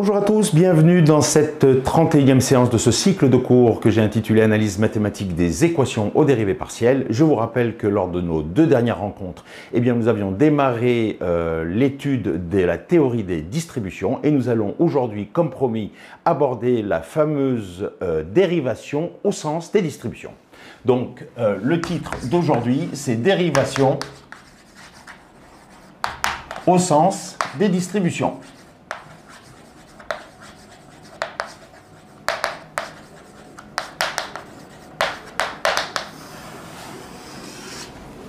Bonjour à tous, bienvenue dans cette 31e séance de ce cycle de cours que j'ai intitulé Analyse mathématique des équations aux dérivées partielles. Je vous rappelle que lors de nos deux dernières rencontres, nous avions démarré l'étude de la théorie des distributions et nous allons aujourd'hui, comme promis, aborder la fameuse dérivation au sens des distributions. Donc, le titre d'aujourd'hui, c'est Dérivation au sens des distributions.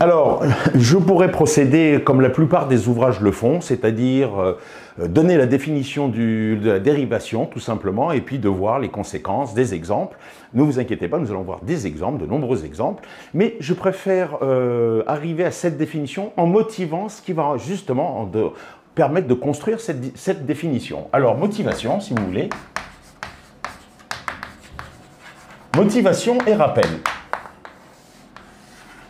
Alors, je pourrais procéder comme la plupart des ouvrages le font, c'est-à-dire donner la définition de la dérivation, tout simplement, et puis de voir les conséquences, des exemples. Ne vous inquiétez pas, nous allons voir des exemples, de nombreux exemples, mais je préfère arriver à cette définition en motivant ce qui va justement permettre de construire cette définition. Alors, motivation, si vous voulez. Motivation et rappel.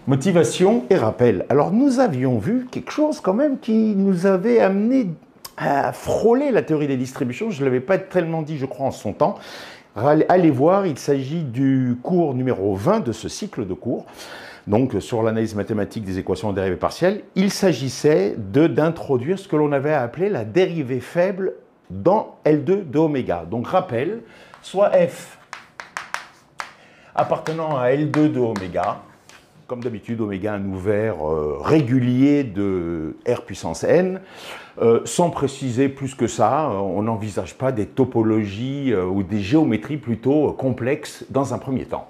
Motivation et rappel. Alors, nous avions vu quelque chose quand même qui nous avait amené à frôler la théorie des distributions. Je ne l'avais pas tellement dit, je crois, en son temps. Allez voir, il s'agit du cours numéro 20 de ce cycle de cours, donc sur l'analyse mathématique des équations aux dérivées partielles. Il s'agissait d'introduire ce que l'on avait appelé la dérivée faible dans L2 de oméga. Donc, rappel, soit f appartenant à L2 de oméga, comme d'habitude, oméga un ouvert régulier de R puissance n, sans préciser plus que ça, on n'envisage pas des topologies ou des géométries plutôt complexes dans un premier temps.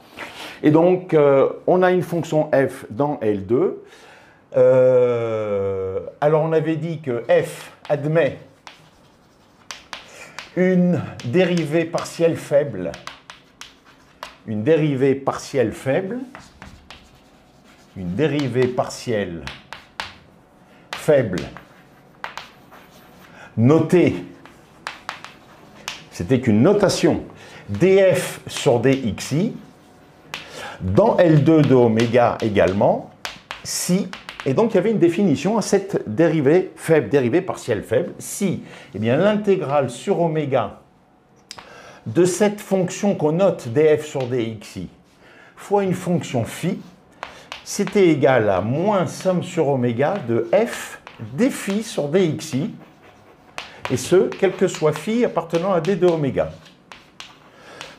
Et donc, on a une fonction f dans L2. Alors, on avait dit que f admet une dérivée partielle faible, une dérivée partielle faible notée, c'était qu'une notation df sur dxi, dans L2 de oméga également, si, et donc il y avait une définition à cette dérivée faible, dérivée partielle faible, si l'intégrale sur oméga de cette fonction qu'on note df sur dxi fois une fonction phi, c'était égal à moins somme sur oméga de f dφ sur dxi, et ce, quel que soit phi appartenant à d de oméga.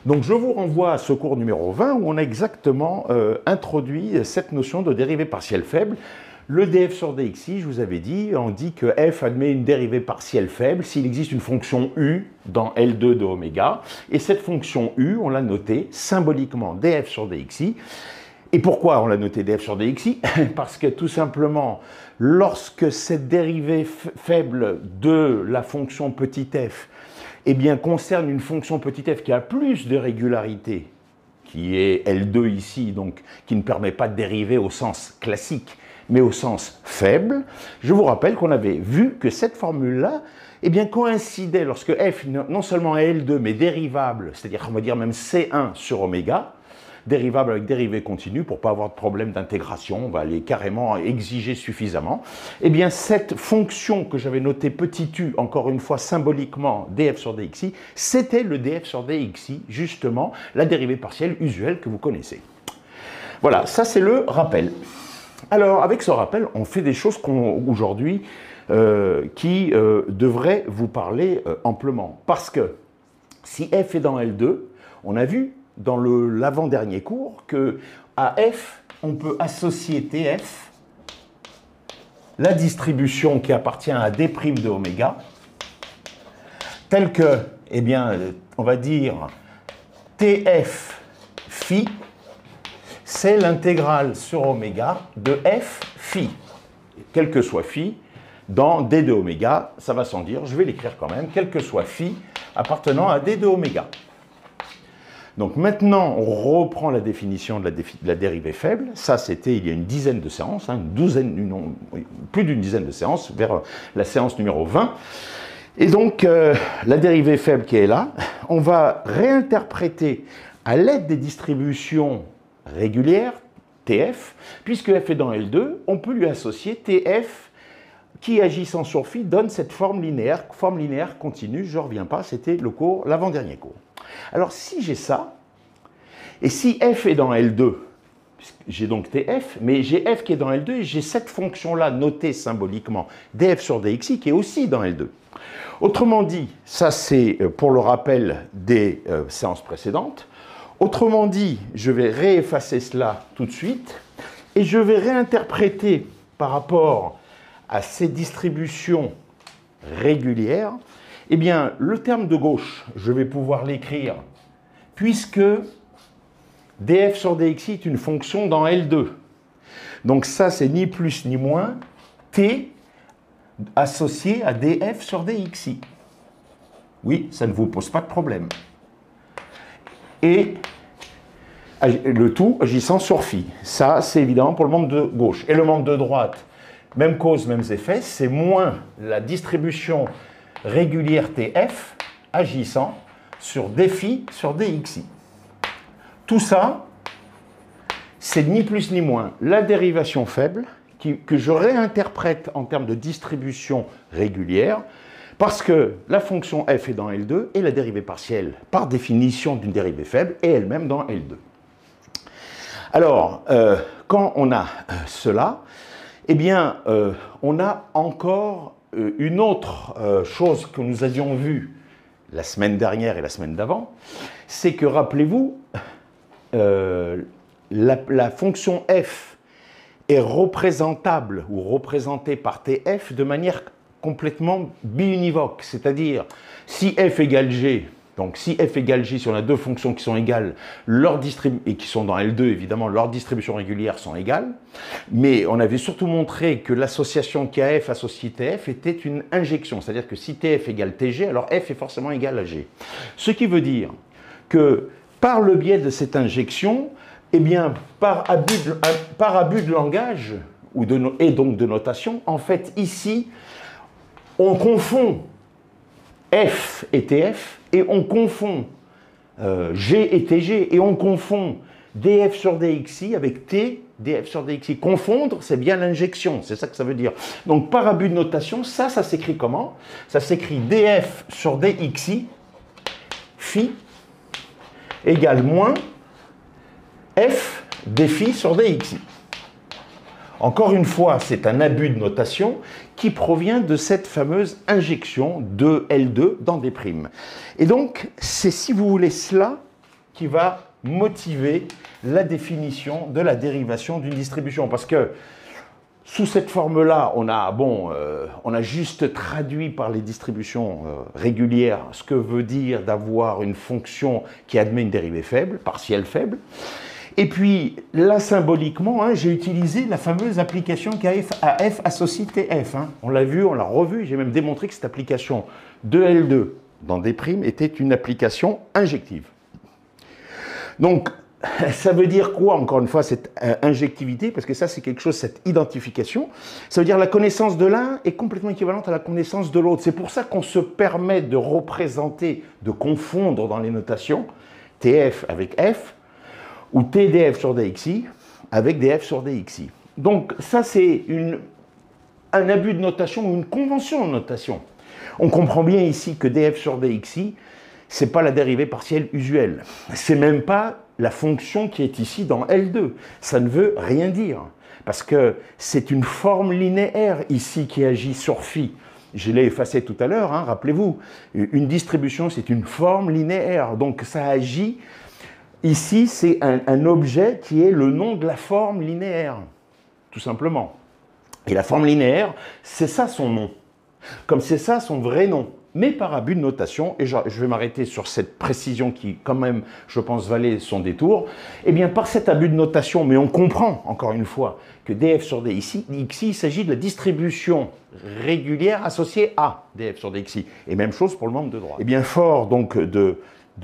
Donc je vous renvoie à ce cours numéro 20 où on a exactement introduit cette notion de dérivée partielle faible. Le df sur dxi, je vous avais dit, on dit que f admet une dérivée partielle faible s'il existe une fonction u dans L2 de oméga, et cette fonction u, on l'a notée symboliquement df sur dxi. Et pourquoi on l'a noté df sur dxi? Parce que tout simplement, lorsque cette dérivée faible de la fonction petit f concerne une fonction petit f qui a plus de régularité, qui est L2 ici, donc qui ne permet pas de dériver au sens classique, mais au sens faible, je vous rappelle qu'on avait vu que cette formule-là coïncidait lorsque f non seulement est L2, mais dérivable, c'est-à-dire on va dire même C1 sur oméga, dérivable avec dérivée continue pour ne pas avoir de problème d'intégration, on va aller carrément exiger suffisamment. Cette fonction que j'avais notée petit u, encore une fois symboliquement df sur dxi, c'était le df sur dxi, justement la dérivée partielle usuelle que vous connaissez. Voilà, ça c'est le rappel. Alors avec ce rappel, on fait des choses aujourd'hui qui devraient vous parler amplement. Parce que si f est dans L2, on a vu dans l'avant-dernier cours que à f, on peut associer tf, la distribution qui appartient à d' de oméga, telle que, on va dire, tf phi, c'est l'intégrale sur oméga de f phi, quel que soit phi, dans d de oméga, ça va sans dire, je vais l'écrire quand même, quel que soit phi appartenant à d de oméga. Donc maintenant, on reprend la définition de la dérivée faible. Ça, c'était il y a une dizaine de séances, plus d'une dizaine de séances, vers la séance numéro 20. Et donc, la dérivée faible qui est là, on va réinterpréter à l'aide des distributions régulières, TF, puisque f est dans L2, on peut lui associer TF qui, agissant sur phi, donne cette forme linéaire continue. Je ne reviens pas, c'était le cours, l'avant-dernier cours. Alors, si j'ai ça, et si f est dans L2, j'ai donc TF, mais j'ai f qui est dans L2 et j'ai cette fonction-là notée symboliquement, df sur dxi, qui est aussi dans L2. Autrement dit, ça c'est pour le rappel des séances précédentes. Autrement dit, je vais réeffacer cela tout de suite et je vais réinterpréter par rapport à ces distributions régulières, eh bien, le terme de gauche, je vais pouvoir l'écrire puisque df sur dxi est une fonction dans L2. Donc ça, c'est ni plus ni moins t associé à df sur dxi. Oui, ça ne vous pose pas de problème. Et le tout agissant sur phi. Ça, c'est évidemment pour le membre de gauche. Et le membre de droite, même cause, mêmes effets, c'est moins la distribution régulière tf agissant sur dφ sur dxi. Tout ça, c'est ni plus ni moins la dérivation faible que je réinterprète en termes de distribution régulière parce que la fonction f est dans L2 et la dérivée partielle, par définition d'une dérivée faible, est elle-même dans L2. Alors, quand on a cela, eh bien, on a encore une autre chose que nous avions vue la semaine dernière et la semaine d'avant, c'est que, rappelez-vous, la fonction f est représentable ou représentée par tf de manière complètement biunivoque, c'est-à-dire si f égale g, donc si f égale g, si on a deux fonctions qui sont égales, et qui sont dans L2 évidemment, leurs distributions régulières sont égales, mais on avait surtout montré que l'association KF associée TF était une injection, c'est-à-dire que si TF égale TG, alors F est forcément égal à G. Ce qui veut dire que par le biais de cette injection, eh bien, par abus de langage, et donc de notation, en fait, ici, on confond F et TF, et on confond G et TG, et on confond df sur dxi avec T, df sur dxi. Confondre, c'est bien l'injection, c'est ça que ça veut dire. Donc, par abus de notation, ça s'écrit comment? Ça s'écrit df sur dxi, phi, égale moins f dφ sur dxi. Encore une fois, c'est un abus de notation qui provient de cette fameuse injection de L2 dans des primes. Et donc, c'est, si vous voulez, cela qui va motiver la définition de la dérivation d'une distribution. Parce que sous cette forme-là, on a juste traduit par les distributions régulières ce que veut dire d'avoir une fonction qui admet une dérivée faible, partielle faible. Et puis, là, symboliquement, j'ai utilisé la fameuse application KF à F associée TF. On l'a vu, on l'a revu, j'ai même démontré que cette application de L2 dans des primes était une application injective. Donc, ça veut dire quoi, encore une fois, cette injectivité? Parce que ça, c'est quelque chose, cette identification. Ça veut dire la connaissance de l'un est complètement équivalente à la connaissance de l'autre. C'est pour ça qu'on se permet de représenter, de confondre dans les notations TF avec F, ou TDF sur dxi avec df sur dxi. Donc ça, c'est un abus de notation ou une convention de notation. On comprend bien ici que df sur dxi, ce n'est pas la dérivée partielle usuelle. Ce n'est même pas la fonction qui est ici dans L2. Ça ne veut rien dire, parce que c'est une forme linéaire ici qui agit sur phi. Je l'ai effacé tout à l'heure, rappelez-vous. Une distribution, c'est une forme linéaire, donc ça agit. Ici, c'est un objet qui est le nom de la forme linéaire, tout simplement. Et la forme linéaire, c'est ça son nom, comme c'est ça son vrai nom, mais par abus de notation, et je vais m'arrêter sur cette précision qui, quand même, je pense, valait son détour, eh bien, par cet abus de notation, mais on comprend, encore une fois, que df sur dxi, il s'agit de la distribution régulière associée à df sur dxi, et même chose pour le membre de droite. Eh bien, fort donc de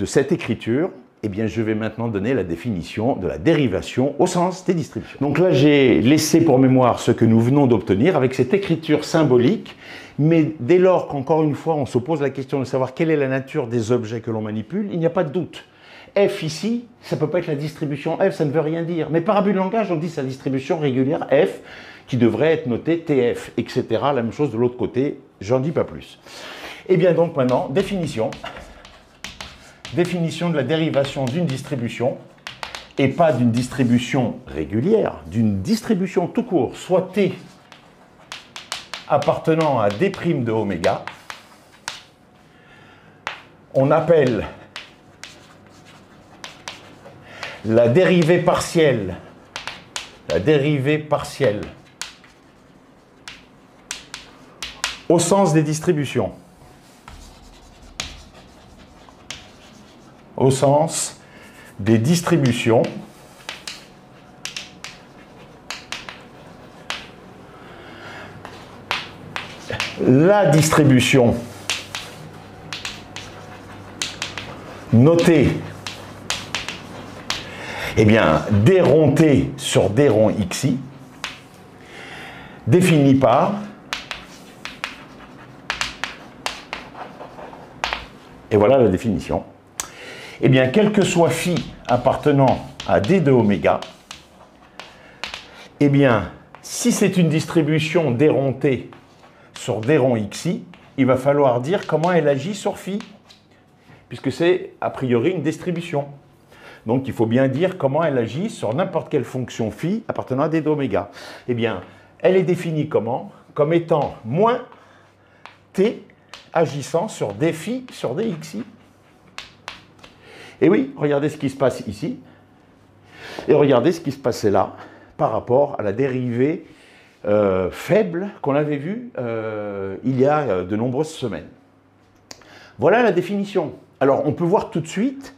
cette écriture, eh bien, je vais maintenant donner la définition de la dérivation au sens des distributions. Donc là, j'ai laissé pour mémoire ce que nous venons d'obtenir avec cette écriture symbolique, mais dès lors qu'encore une fois, on se pose la question de savoir quelle est la nature des objets que l'on manipule, il n'y a pas de doute. F ici, ça ne peut pas être la distribution F, ça ne veut rien dire. Mais par abus de langage, on dit sa distribution régulière F, qui devrait être noté TF, etc. La même chose de l'autre côté, j'en dis pas plus. Et bien donc maintenant, définition. Définition de la dérivation d'une distribution, et pas d'une distribution régulière, d'une distribution tout court, soit T appartenant à D' de oméga. On appelle la dérivée partielle au sens des distributions. Au sens des distributions la distribution notée, eh bien, d rond t sur d rond xi, définie par, et voilà la définition, eh bien, quel que soit phi appartenant à d de oméga, eh bien, si c'est une distribution d rond t sur d rond xi, il va falloir dire comment elle agit sur phi, puisque c'est a priori une distribution. Donc il faut bien dire comment elle agit sur n'importe quelle fonction phi appartenant à d d'oméga. Eh bien, elle est définie comment? Comme étant moins t agissant sur d phi sur d xi. Et oui, regardez ce qui se passe ici, et regardez ce qui se passait là, par rapport à la dérivée faible qu'on avait vue il y a de nombreuses semaines. Voilà la définition. Alors, on peut voir tout de suite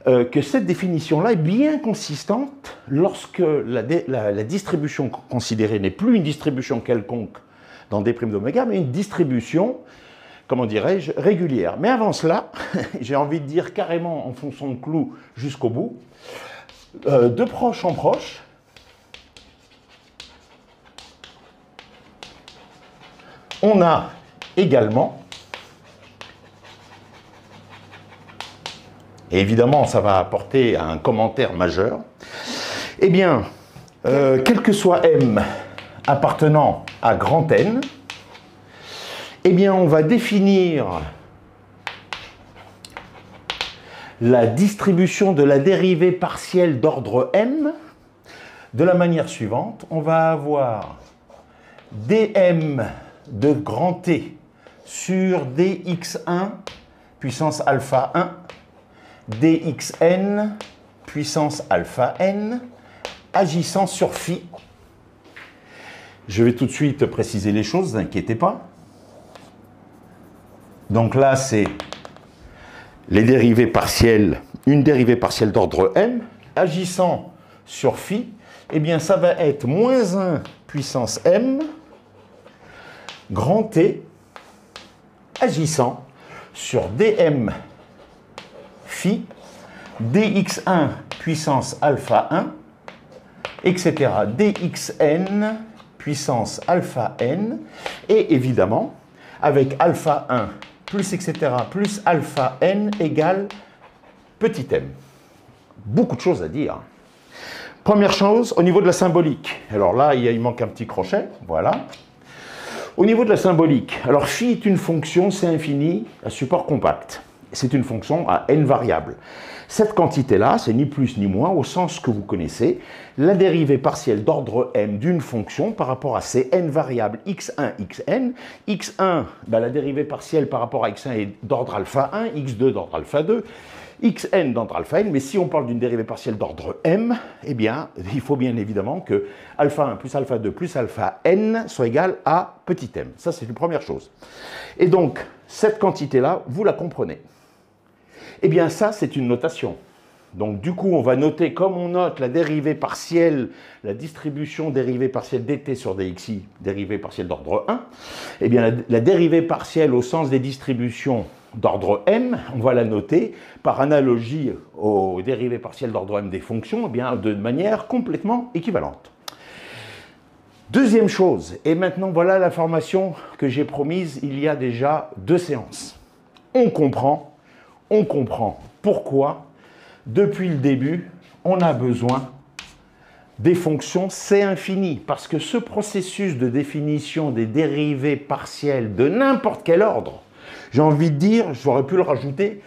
que cette définition-là est bien consistante lorsque la distribution considérée n'est plus une distribution quelconque dans D' d'oméga, mais une distribution, comment dirais-je, régulière. Mais avant cela, j'ai envie de dire carrément en fonçant le clou jusqu'au bout, de proche en proche, on a également, et évidemment ça va apporter un commentaire majeur, eh bien, quel que soit M appartenant à grand N, eh bien on va définir la distribution de la dérivée partielle d'ordre M de la manière suivante. On va avoir dm de grand T sur dx1 puissance alpha 1 dxn puissance alpha n agissant sur phi. Je vais tout de suite préciser les choses, ne vous inquiétez pas. Donc là, c'est les dérivées partielles, une dérivée partielle d'ordre m agissant sur phi. Eh bien, ça va être moins 1 puissance m grand T agissant sur dm phi dx1 puissance alpha 1, etc. dxn puissance alpha n, et évidemment, avec alpha 1 plus etc. plus alpha n égale petit m. Beaucoup de choses à dire. Première chose, au niveau de la symbolique. Alors là, il manque un petit crochet, voilà. Au niveau de la symbolique, alors phi est une fonction C infini à support compact. C'est une fonction à n variables. Cette quantité-là, c'est ni plus ni moins, au sens que vous connaissez, la dérivée partielle d'ordre m d'une fonction par rapport à ces n variables x1, xn. x1, ben, la dérivée partielle par rapport à x1 est d'ordre alpha 1, x2 d'ordre alpha 2, xn d'ordre alpha n, mais si on parle d'une dérivée partielle d'ordre m, eh bien, il faut bien évidemment que alpha 1 plus alpha 2 plus alpha n soit égal à petit m. Ça, c'est une première chose. Et donc, cette quantité-là, vous la comprenez. Eh bien, ça, c'est une notation. Donc, du coup, on va noter, comme on note la dérivée partielle, la distribution dérivée partielle dt sur dxi, dérivée partielle d'ordre 1, eh bien, la dérivée partielle au sens des distributions d'ordre m, on va la noter par analogie aux dérivées partielles d'ordre m des fonctions, eh bien, de manière complètement équivalente. Deuxième chose, et maintenant voilà la formation que j'ai promise il y a déjà 2 séances. On comprend pourquoi, depuis le début, on a besoin des fonctions C infini, parce que ce processus de définition des dérivées partielles de n'importe quel ordre, j'ai envie de dire, j'aurais pu le rajouter,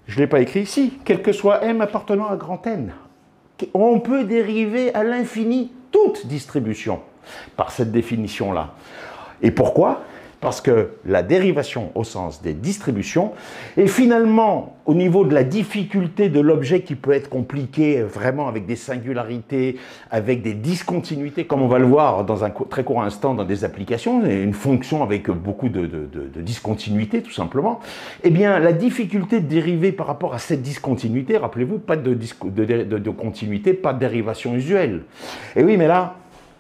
je ne l'ai pas écrit ici, quel que soit M appartenant à grand N, on peut dériver à l'infini toute distribution par cette définition-là. Et pourquoi ? Parce que la dérivation au sens des distributions est finalement au niveau de la difficulté de l'objet qui peut être compliqué vraiment avec des singularités, avec des discontinuités, comme on va le voir dans un très court instant dans des applications, une fonction avec beaucoup de discontinuité tout simplement. Eh bien, la difficulté de dériver par rapport à cette discontinuité, rappelez-vous, pas de continuité, pas de dérivation usuelle. Et oui, mais là,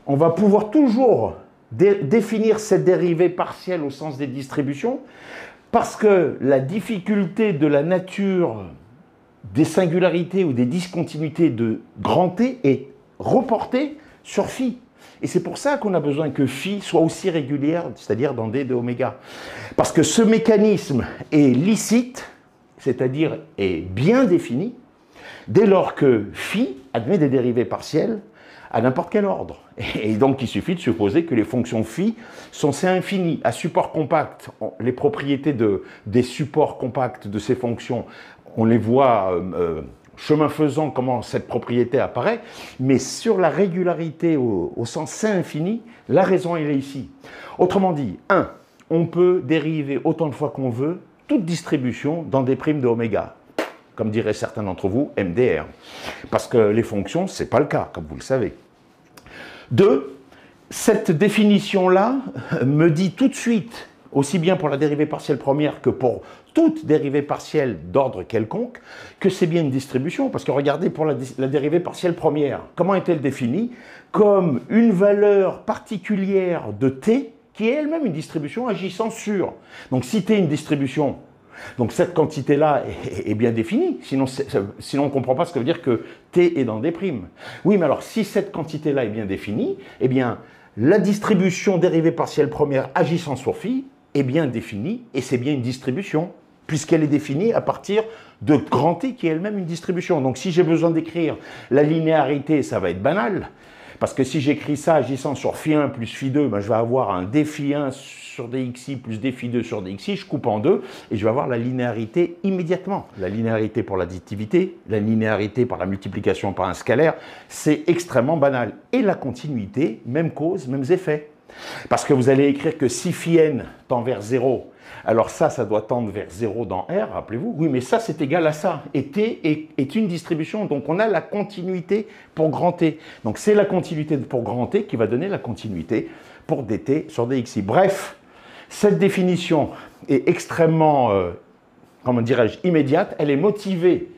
on va pouvoir toujours définir cette dérivée partielle au sens des distributions, parce que la difficulté de la nature des singularités ou des discontinuités de grand T est reportée sur phi. Et c'est pour ça qu'on a besoin que phi soit aussi régulière, c'est-à-dire dans D de oméga. Parce que ce mécanisme est licite, c'est-à-dire est bien défini, dès lors que phi admet des dérivées partielles à n'importe quel ordre. Et donc, il suffit de supposer que les fonctions phi sont C infini. À support compact, les propriétés des supports compacts de ces fonctions, on les voit chemin faisant comment cette propriété apparaît, mais sur la régularité au sens C infini, la raison elle est ici. Autrement dit, 1, on peut dériver autant de fois qu'on veut toute distribution dans des primes de oméga. Comme diraient certains d'entre vous, MDR. Parce que les fonctions, ce n'est pas le cas, comme vous le savez. 2, cette définition-là me dit tout de suite, aussi bien pour la dérivée partielle première que pour toute dérivée partielle d'ordre quelconque, que c'est bien une distribution. Parce que regardez, pour la dérivée partielle première, comment est-elle définie? Comme une valeur particulière de t, qui est elle-même une distribution agissant sur. Donc si t est une distribution, donc cette quantité-là est bien définie, sinon on ne comprend pas ce que veut dire que t est dans des primes. Oui, mais alors si cette quantité-là est bien définie, eh bien la distribution dérivée partielle première agissant sur phi est bien définie, et c'est bien une distribution, puisqu'elle est définie à partir de grand T qui est elle-même une distribution. Donc si j'ai besoin d'écrire la linéarité, ça va être banal, parce que si j'écris ça agissant sur phi1 plus phi2, ben je vais avoir un d phi1 sur dxi plus d phi2 sur dxi, je coupe en deux, et je vais avoir la linéarité immédiatement. La linéarité pour l'additivité, la linéarité par la multiplication par un scalaire, c'est extrêmement banal. Et la continuité, même cause, mêmes effets. Parce que vous allez écrire que si phi n tend vers 0, alors ça doit tendre vers 0 dans R, rappelez-vous. Oui, mais ça, c'est égal à ça. Et T est une distribution, donc on a la continuité pour grand T. Donc c'est la continuité pour grand T qui va donner la continuité pour dt sur dxi. Bref, cette définition est extrêmement, comment dirais-je, immédiate. Elle est motivée,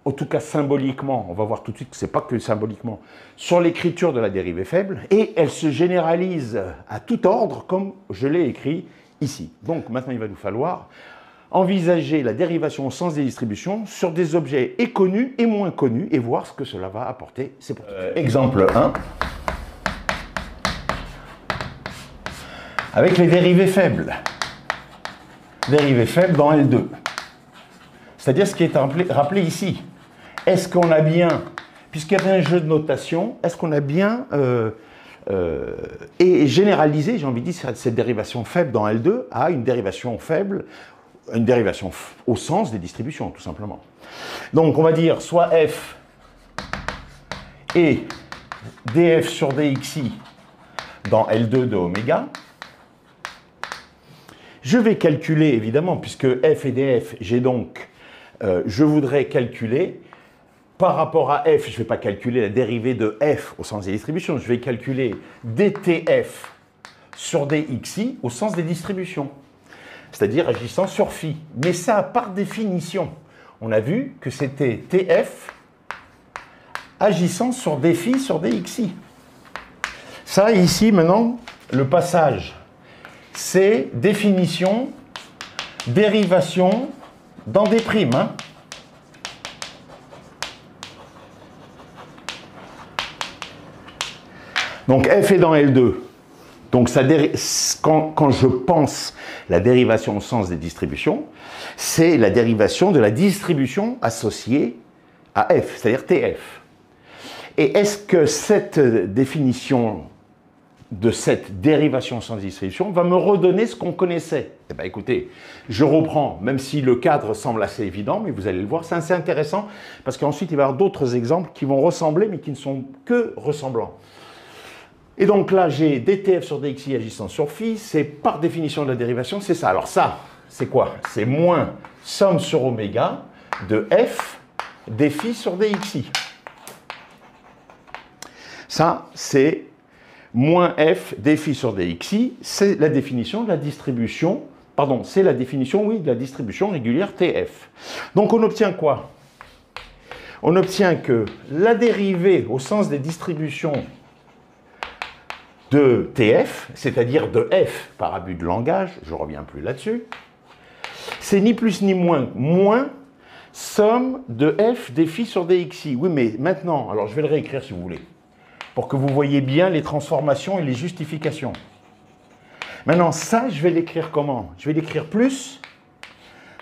en tout cas symboliquement, on va voir tout de suite que ce n'est pas que symboliquement, sur l'écriture de la dérivée faible, et elle se généralise à tout ordre, comme je l'ai écrit ici. Donc maintenant, il va nous falloir envisager la dérivation au sens des distributions sur des objets et connus et moins connus, et voir ce que cela va apporter. C'est pour exemple 1. Avec les dérivées faibles. Dérivées faibles dans L2. C'est-à-dire ce qui est rappelé ici. Est-ce qu'on a bien, puisqu'il y avait un jeu de notation, est-ce qu'on a bien et généralisé, j'ai envie de dire, cette dérivation faible dans L2 à une dérivation faible, une dérivation au sens des distributions, tout simplement. Donc on va dire soit f et df sur dxi dans L2 de oméga. Je vais calculer, évidemment, puisque f et df, j'ai donc, je voudrais calculer, par rapport à f, je ne vais pas calculer la dérivée de f au sens des distributions, je vais calculer dtf sur dxi au sens des distributions, c'est-à-dire agissant sur phi. Mais ça, par définition, on a vu que c'était tf agissant sur dphi sur dxi. Ça, ici, maintenant, le passage, c'est définition, dérivation dans des primes. Hein. Donc f est dans L2. Donc ça quand je pense la dérivation au sens des distributions, c'est la dérivation de la distribution associée à f, c'est-à-dire tf. Et est-ce que cette définition de cette dérivation sans distribution va me redonner ce qu'on connaissait? Eh bien écoutez, je reprends, même si le cadre semble assez évident, mais vous allez le voir, c'est assez intéressant, parce qu'ensuite il va y avoir d'autres exemples qui vont ressembler, mais qui ne sont que ressemblants. Et donc là, j'ai dtf sur dxi agissant sur phi, c'est par définition de la dérivation, c'est ça. Alors ça, c'est quoi? C'est moins somme sur oméga de f dφ sur dxi. Ça, c'est moins f dφ sur dxi, c'est la définition de la distribution, pardon, c'est la définition, oui, de la distribution régulière tf. Donc on obtient quoi? On obtient que la dérivée au sens des distributions de tf, c'est-à-dire de f par abus de langage, je ne reviens plus là-dessus, c'est ni plus ni moins somme de f dφ sur dxi. Oui, mais maintenant, alors je vais le réécrire si vous voulez, pour que vous voyez bien les transformations et les justifications. Maintenant, ça, je vais l'écrire comment? Je vais l'écrire plus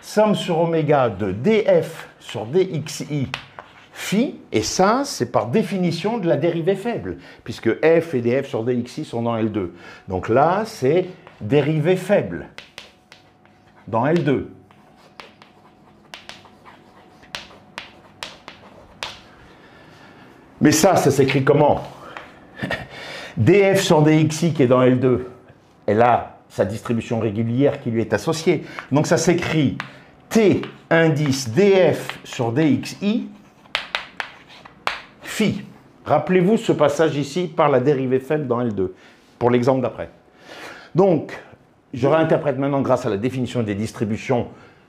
somme sur oméga de df sur dxi phi, et ça, c'est par définition de la dérivée faible, puisque f et df sur dxi sont dans L2. Donc là, c'est dérivée faible dans L2. Mais ça s'écrit comment? df sur dxi qui est dans L2, elle a sa distribution régulière qui lui est associée. Donc ça s'écrit t indice df sur dxi phi. Rappelez-vous ce passage ici par la dérivée faible dans L2, pour l'exemple d'après. Donc, je réinterprète maintenant grâce à la définition des distributions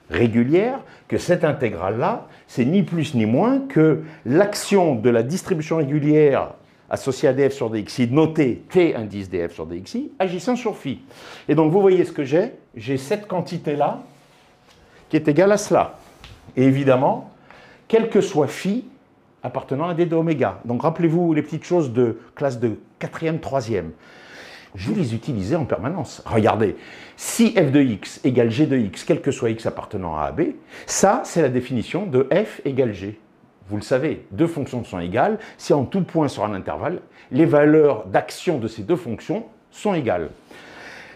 régulières que cette intégrale-là, c'est ni plus ni moins que l'action de la distribution régulière associée à df sur dxi, notée t indice df sur dxi, agissant sur phi. Et donc, vous voyez ce que j'ai? J'ai cette quantité-là qui est égale à cela. Et évidemment, quel que soit phi, appartenant à d de oméga. Donc rappelez-vous les petites choses de classe de 4e, 3e. Je vais les utiliser en permanence. Regardez, si f de x égale g de x, quel que soit x appartenant à AB, ça c'est la définition de f égale g. Vous le savez, deux fonctions sont égales. Si en tout point sur un intervalle, les valeurs d'action de ces deux fonctions sont égales.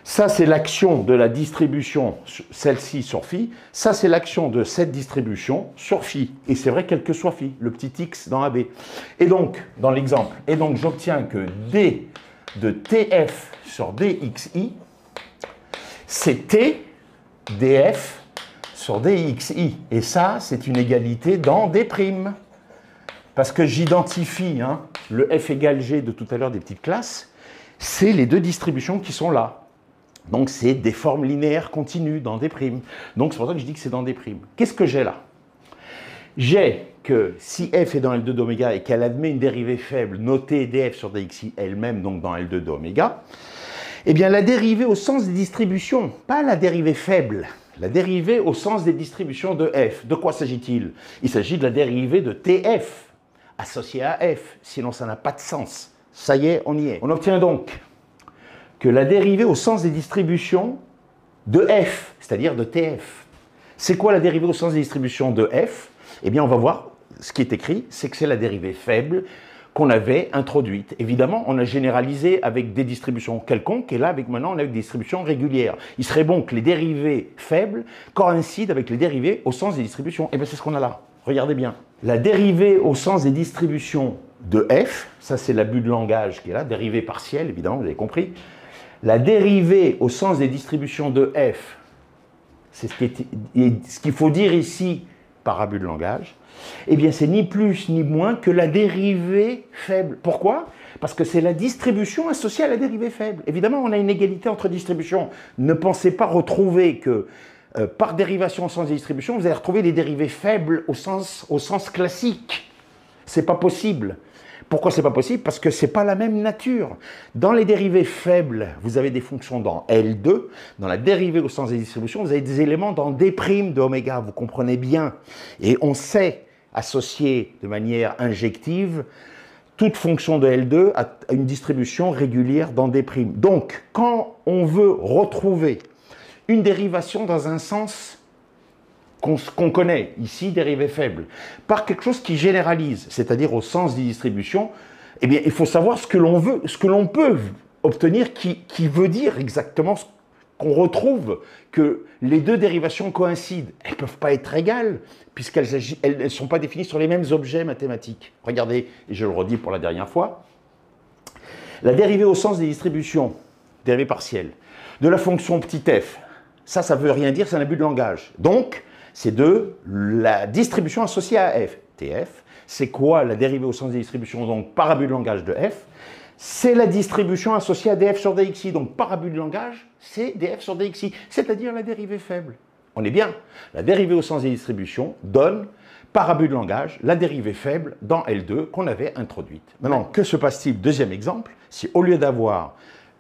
Ça, c'est l'action de la distribution, celle-ci sur phi. Ça, c'est l'action de cette distribution sur phi. Et c'est vrai, quel que soit phi, le petit x dans AB. Et donc, dans l'exemple, j'obtiens que d de tf sur dxi, c'est t df sur dxi. Et ça, c'est une égalité dans d'. Parce que j'identifie le f égale g de tout à l'heure des petites classes, c'est les deux distributions qui sont là. Donc, c'est des formes linéaires continues dans des primes. Donc, c'est pour ça que je dis que c'est dans des primes. Qu'est-ce que j'ai là? J'ai que si f est dans L2 d'oméga et qu'elle admet une dérivée faible notée df sur dxi elle-même, donc dans L2 d'oméga, eh bien, la dérivée au sens des distributions, pas la dérivée faible, la dérivée au sens des distributions de f. De quoi s'agit-il? Il s'agit de la dérivée de tf associée à f, sinon ça n'a pas de sens. Ça y est, on y est. On obtient donc que la dérivée au sens des distributions de f, c'est-à-dire de tf. C'est quoi la dérivée au sens des distributions de f? Eh bien, on va voir, ce qui est écrit, c'est que c'est la dérivée faible qu'on avait introduite. Évidemment, on a généralisé avec des distributions quelconques, et là, maintenant, on a avec des distributions régulières. Il serait bon que les dérivées faibles coïncident avec les dérivées au sens des distributions. Eh bien, c'est ce qu'on a là. Regardez bien. La dérivée au sens des distributions de f, ça c'est l'abus de langage qui est là, dérivée partielle, évidemment, vous avez compris. La dérivée au sens des distributions de f, c'est ce qu'il faut dire ici par abus de langage, eh bien c'est ni plus ni moins que la dérivée faible. Pourquoi? Parce que c'est la distribution associée à la dérivée faible. Évidemment, on a une égalité entre distributions. Ne pensez pas retrouver que par dérivation au sens des distributions, vous allez retrouver les dérivées faibles au sens classique. C'est pas possible. Pourquoi c'est pas possible? Parce que c'est pas la même nature. Dans les dérivées faibles, vous avez des fonctions dans L2. Dans la dérivée au sens des distributions, vous avez des éléments dans D' de oméga. Vous comprenez bien. Et on sait associer de manière injective toute fonction de L2 à une distribution régulière dans D'. Donc, quand on veut retrouver une dérivation dans un sens qu'on connaît, ici, dérivée faible, par quelque chose qui généralise, c'est-à-dire au sens des distributions, eh bien, il faut savoir ce que l'on veut, ce que l'on peut obtenir, qui veut dire exactement ce qu'on retrouve, que les deux dérivations coïncident. Elles ne peuvent pas être égales, puisqu'elles ne sont pas définies sur les mêmes objets mathématiques. Regardez, et je le redis pour la dernière fois, la dérivée au sens des distributions, dérivée partielle, de la fonction petit f, ça ne veut rien dire, c'est un abus de langage. Donc, c'est de la distribution associée à f. Tf, c'est quoi la dérivée au sens des distributions, donc par abus de langage de f? C'est la distribution associée à df sur dxi, donc par abut de langage, c'est df sur dxi, c'est-à-dire la dérivée faible. On est bien. La dérivée au sens des distributions donne, par abus de langage, la dérivée faible dans L2 qu'on avait introduite. Maintenant, que se passe-t-il? Deuxième exemple, si au lieu d'avoir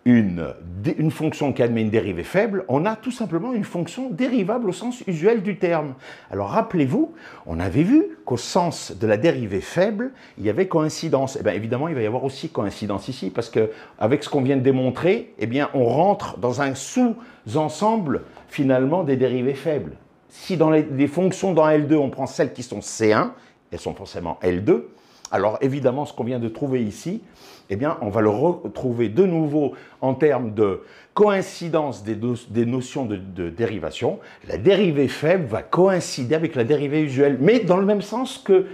une fonction qui admet une dérivée faible, on a tout simplement une fonction dérivable au sens usuel du terme. Alors rappelez-vous, on avait vu qu'au sens de la dérivée faible, il y avait coïncidence. Eh bien évidemment, il va y avoir aussi coïncidence ici, parce qu'avec ce qu'on vient de démontrer, eh bien, on rentre dans un sous-ensemble finalement des dérivées faibles. Si dans les fonctions dans L2, on prend celles qui sont C1, elles sont forcément L2, alors évidemment, ce qu'on vient de trouver ici, eh bien, on va le retrouver de nouveau en termes de coïncidence des notions de dérivation. La dérivée faible va coïncider avec la dérivée usuelle, mais dans le même sens que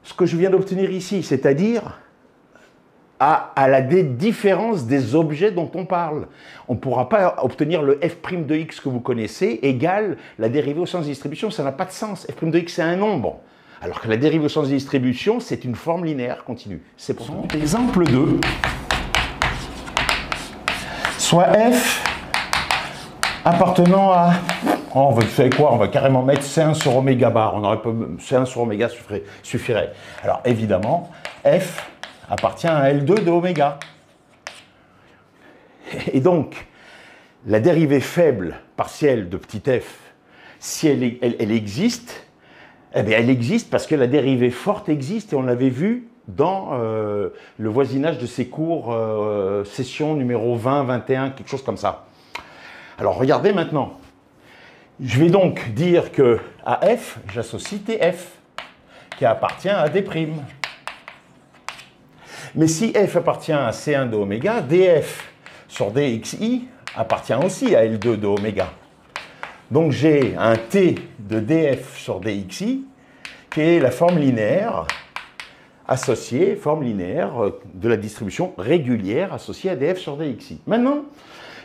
ce que je viens d'obtenir ici, c'est-à-dire à la différence des objets dont on parle. On ne pourra pas obtenir le f' de x que vous connaissez égale la dérivée au sens de distribution, ça n'a pas de sens. F' de x, c'est un nombre. Alors que la dérivée au sens de distribution, c'est une forme linéaire continue. C'est pour ça. Exemple 2. Soit f appartenant à... Oh, vous savez quoi? On va carrément mettre C1 sur oméga bar. On aurait pas... C1 sur oméga suffirait. Alors évidemment, f appartient à L2 de oméga. Et donc, la dérivée faible partielle de petit f, si elle existe, eh bien, elle existe parce que la dérivée forte existe, et on l'avait vu dans le voisinage de ces cours, session numéro 20, 21, quelque chose comme ça. Alors, regardez maintenant. Je vais donc dire que à f, j'associe tf, qui appartient à d'. Mais si f appartient à C1 de oméga, df sur dxi appartient aussi à L2 de oméga. Donc j'ai un t de df sur dxi qui est la forme linéaire associée, forme linéaire de la distribution régulière associée à df sur dxi. Maintenant,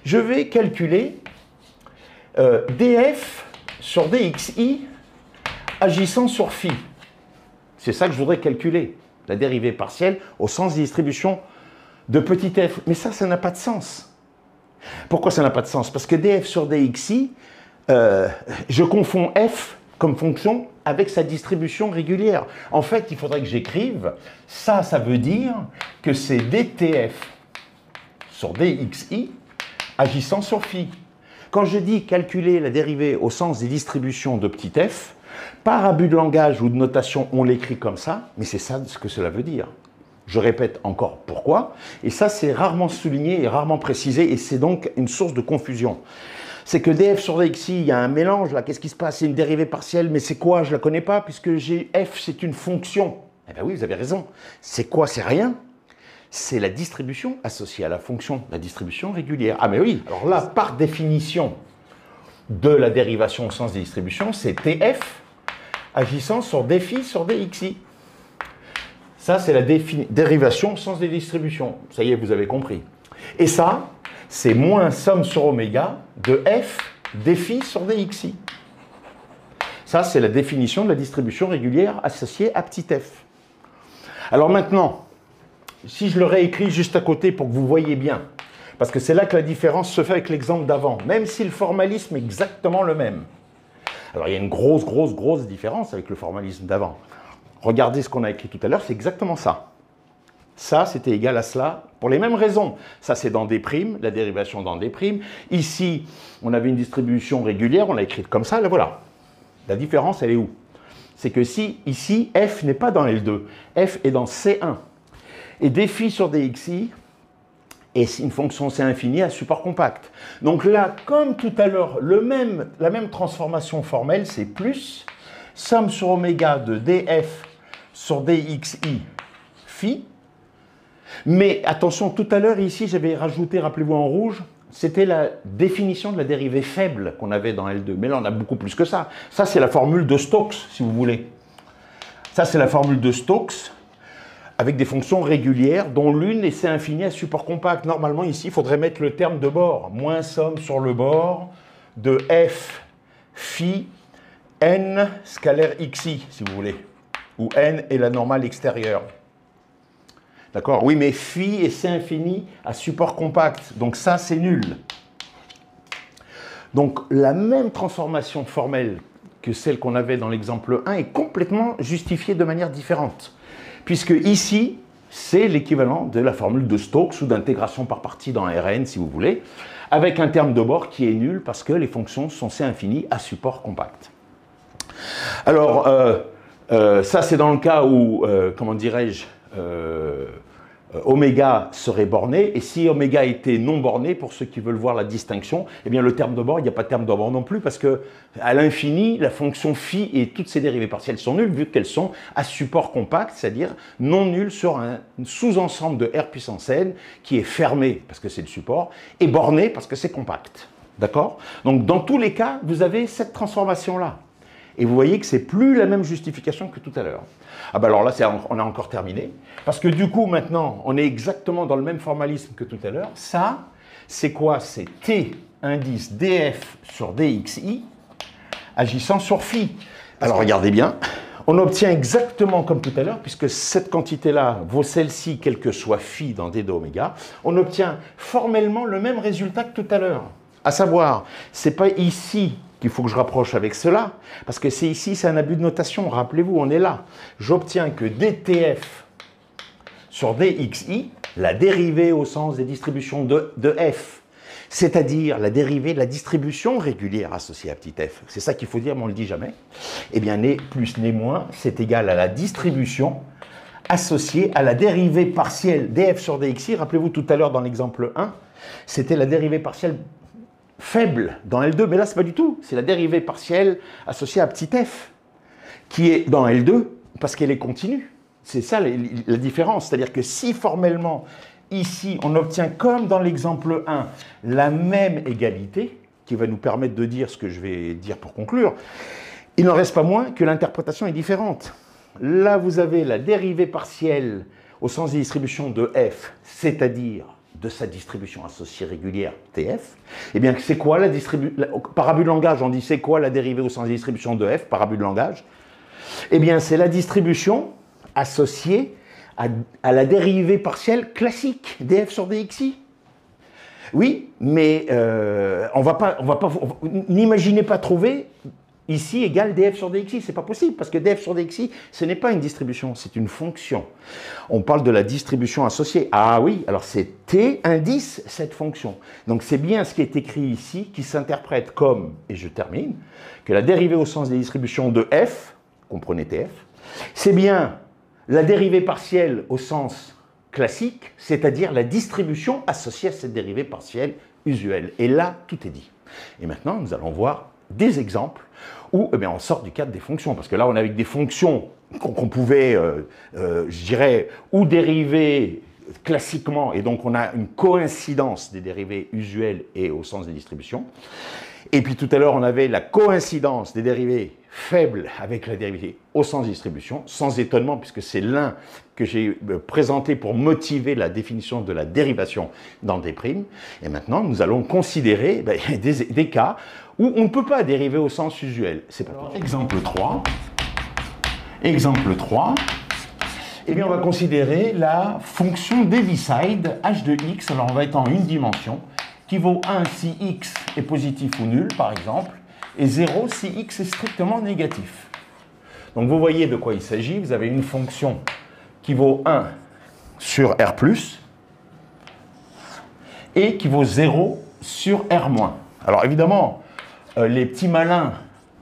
je vais calculer df sur dxi agissant sur phi. C'est ça que je voudrais calculer, la dérivée partielle au sens des distributions de petit f. Mais ça n'a pas de sens. Pourquoi ça n'a pas de sens? Parce que df sur dxi, je confonds f comme fonction avec sa distribution régulière. En fait, il faudrait que j'écrive, ça veut dire que c'est dtf sur dxi agissant sur phi. Quand je dis calculer la dérivée au sens des distributions de petit f, par abus de langage ou de notation, on l'écrit comme ça, mais c'est ça ce que cela veut dire. Je répète encore pourquoi, et ça c'est rarement souligné et rarement précisé, et c'est donc une source de confusion. C'est que df sur dxi, il y a un mélange là, qu'est-ce qui se passe? C'est une dérivée partielle, mais c'est quoi? Je ne la connais pas, puisque f c'est une fonction. Eh bien oui, vous avez raison. C'est quoi? C'est rien. C'est la distribution associée à la fonction, la distribution régulière. Ah mais oui, alors là, par définition de la dérivation au sens des distributions, c'est tf agissant sur dφ sur dxi. Ça, c'est la dérivation au sens des distributions. Ça y est, vous avez compris. Et ça, c'est moins somme sur oméga de f dφ sur dxi. Ça, c'est la définition de la distribution régulière associée à petit f. Alors maintenant, si je le réécris juste à côté pour que vous voyez bien, parce que c'est là que la différence se fait avec l'exemple d'avant, même si le formalisme est exactement le même. Alors, il y a une grosse différence avec le formalisme d'avant. Regardez ce qu'on a écrit tout à l'heure, c'est exactement ça. Ça, c'était égal à cela, pour les mêmes raisons. Ça, c'est dans D', la dérivation dans D'. Ici, on avait une distribution régulière, on l'a écrite comme ça, là, voilà. La différence, elle est où? C'est que si, ici, f n'est pas dans L2, f est dans C1. Et dφ sur dxi et une fonction C infini à support compact. Donc là, comme tout à l'heure, la même transformation formelle, c'est plus somme sur oméga de df sur dxi phi. Mais attention, tout à l'heure, ici, j'avais rajouté, rappelez-vous en rouge, c'était la définition de la dérivée faible qu'on avait dans L2. Mais là, on a beaucoup plus que ça. Ça, c'est la formule de Stokes, si vous voulez. Ça, c'est la formule de Stokes avec des fonctions régulières, dont l'une est C infini à support compact. Normalement, ici, il faudrait mettre le terme de bord. Moins somme sur le bord de f phi n scalaire xi, si vous voulez. Où n est la normale extérieure. D'accord? Oui, mais phi et C infini à support compact. Donc ça, c'est nul. Donc la même transformation formelle que celle qu'on avait dans l'exemple 1 est complètement justifiée de manière différente. Puisque ici, c'est l'équivalent de la formule de Stokes ou d'intégration par partie dans Rn, si vous voulez, avec un terme de bord qui est nul parce que les fonctions sont C infini à support compact. Alors, ça c'est dans le cas où, comment dirais-je, oméga serait borné, et si oméga était non borné, pour ceux qui veulent voir la distinction, eh bien le terme de bord, il n'y a pas de terme de bord non plus, parce que à l'infini, la fonction phi et toutes ses dérivées partielles sont nulles, vu qu'elles sont à support compact, c'est-à-dire non nulles sur un sous-ensemble de R puissance n, qui est fermé, parce que c'est le support, et borné, parce que c'est compact. D'accord? Donc dans tous les cas, vous avez cette transformation-là. Et vous voyez que c'est plus la même justification que tout à l'heure. Ah ben alors là, on a encore terminé. Parce que du coup, maintenant, on est exactement dans le même formalisme que tout à l'heure. Ça, c'est quoi? C'est T indice df sur dxi agissant sur phi. Alors regardez bien, on obtient exactement comme tout à l'heure, puisque cette quantité-là vaut celle-ci, quel que soit phi dans d de oméga, on obtient formellement le même résultat que tout à l'heure. À savoir, c'est pas ici qu'il faut que je rapproche avec cela, parce que c'est ici, c'est un abus de notation, rappelez-vous, on est là. J'obtiens que dtf sur dxi, la dérivée au sens des distributions de f, c'est-à-dire la dérivée de la distribution régulière associée à petit f, c'est ça qu'il faut dire, mais on ne le dit jamais, eh bien, né plus né moins, c'est égal à la distribution associée à la dérivée partielle df sur dxi. Rappelez-vous, tout à l'heure, dans l'exemple 1, c'était la dérivée partielle faible dans L2, mais là, c'est pas du tout. C'est la dérivée partielle associée à petit f, qui est dans L2, parce qu'elle est continue. C'est ça la différence. C'est-à-dire que si formellement, ici, on obtient, comme dans l'exemple 1, la même égalité, qui va nous permettre de dire ce que je vais dire pour conclure, il n'en reste pas moins que l'interprétation est différente. Là, vous avez la dérivée partielle au sens des distributions de f, c'est-à-dire de sa distribution associée régulière TF, eh bien, c'est quoi la distribution? Par abus de langage, on dit c'est quoi la dérivée au sens des distributions de f, par abus de langage? Eh bien, c'est la distribution associée à la dérivée partielle classique, df sur dxi. Oui, mais n'imaginez pas trouver ici égale df sur dxi, c'est pas possible, parce que df sur dxi, ce n'est pas une distribution, c'est une fonction. On parle de la distribution associée. Ah oui, alors c'est t indice cette fonction. Donc c'est bien ce qui est écrit ici, qui s'interprète comme, et je termine, que la dérivée au sens des distributions de f, comprenez tf, c'est bien la dérivée partielle au sens classique, c'est-à-dire la distribution associée à cette dérivée partielle usuelle. Et là, tout est dit. Et maintenant, nous allons voir des exemples où eh bien, on sort du cadre des fonctions, parce que là on est avec des fonctions qu'on pouvait, je dirais, ou dériver classiquement, et donc on a une coïncidence des dérivées usuelles et au sens des distributions. Et puis tout à l'heure on avait la coïncidence des dérivées faibles avec la dérivée au sens des distributions, sans étonnement, puisque c'est l'un que j'ai présenté pour motiver la définition de la dérivation dans des primes. Et maintenant nous allons considérer des cas où on ne peut pas dériver au sens usuel. C'est pas possible. Exemple 3. Exemple 3. Eh bien, on va considérer la fonction d'Heaviside, h de x, alors on va être en une dimension, qui vaut 1 si x est positif ou nul, par exemple, et 0 si x est strictement négatif. Donc vous voyez de quoi il s'agit. Vous avez une fonction qui vaut 1 sur R+, et qui vaut 0 sur R-. Alors évidemment, les petits malins,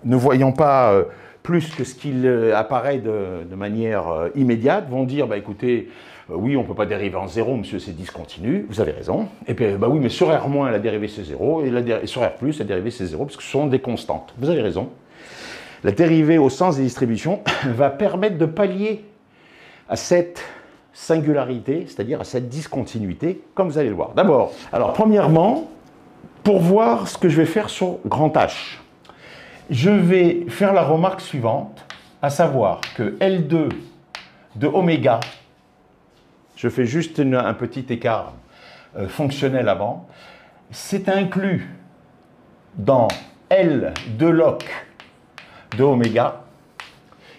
ne voyant pas plus que ce qu'il apparaît de manière immédiate, vont dire, bah, écoutez, Oui, on ne peut pas dériver en 0, monsieur, c'est discontinu, vous avez raison. Et puis, bah oui, mais sur R-, la dérivée c'est 0, et sur R+, la dérivée c'est 0, parce que ce sont des constantes. Vous avez raison. La dérivée au sens des distributions va permettre de pallier à cette singularité, c'est-à-dire à cette discontinuité, comme vous allez le voir. D'abord, alors premièrement, pour voir ce que je vais faire sur grand H, je vais faire la remarque suivante, à savoir que L2 de oméga, je fais juste un petit écart fonctionnel avant, c'est inclus dans L de log de oméga,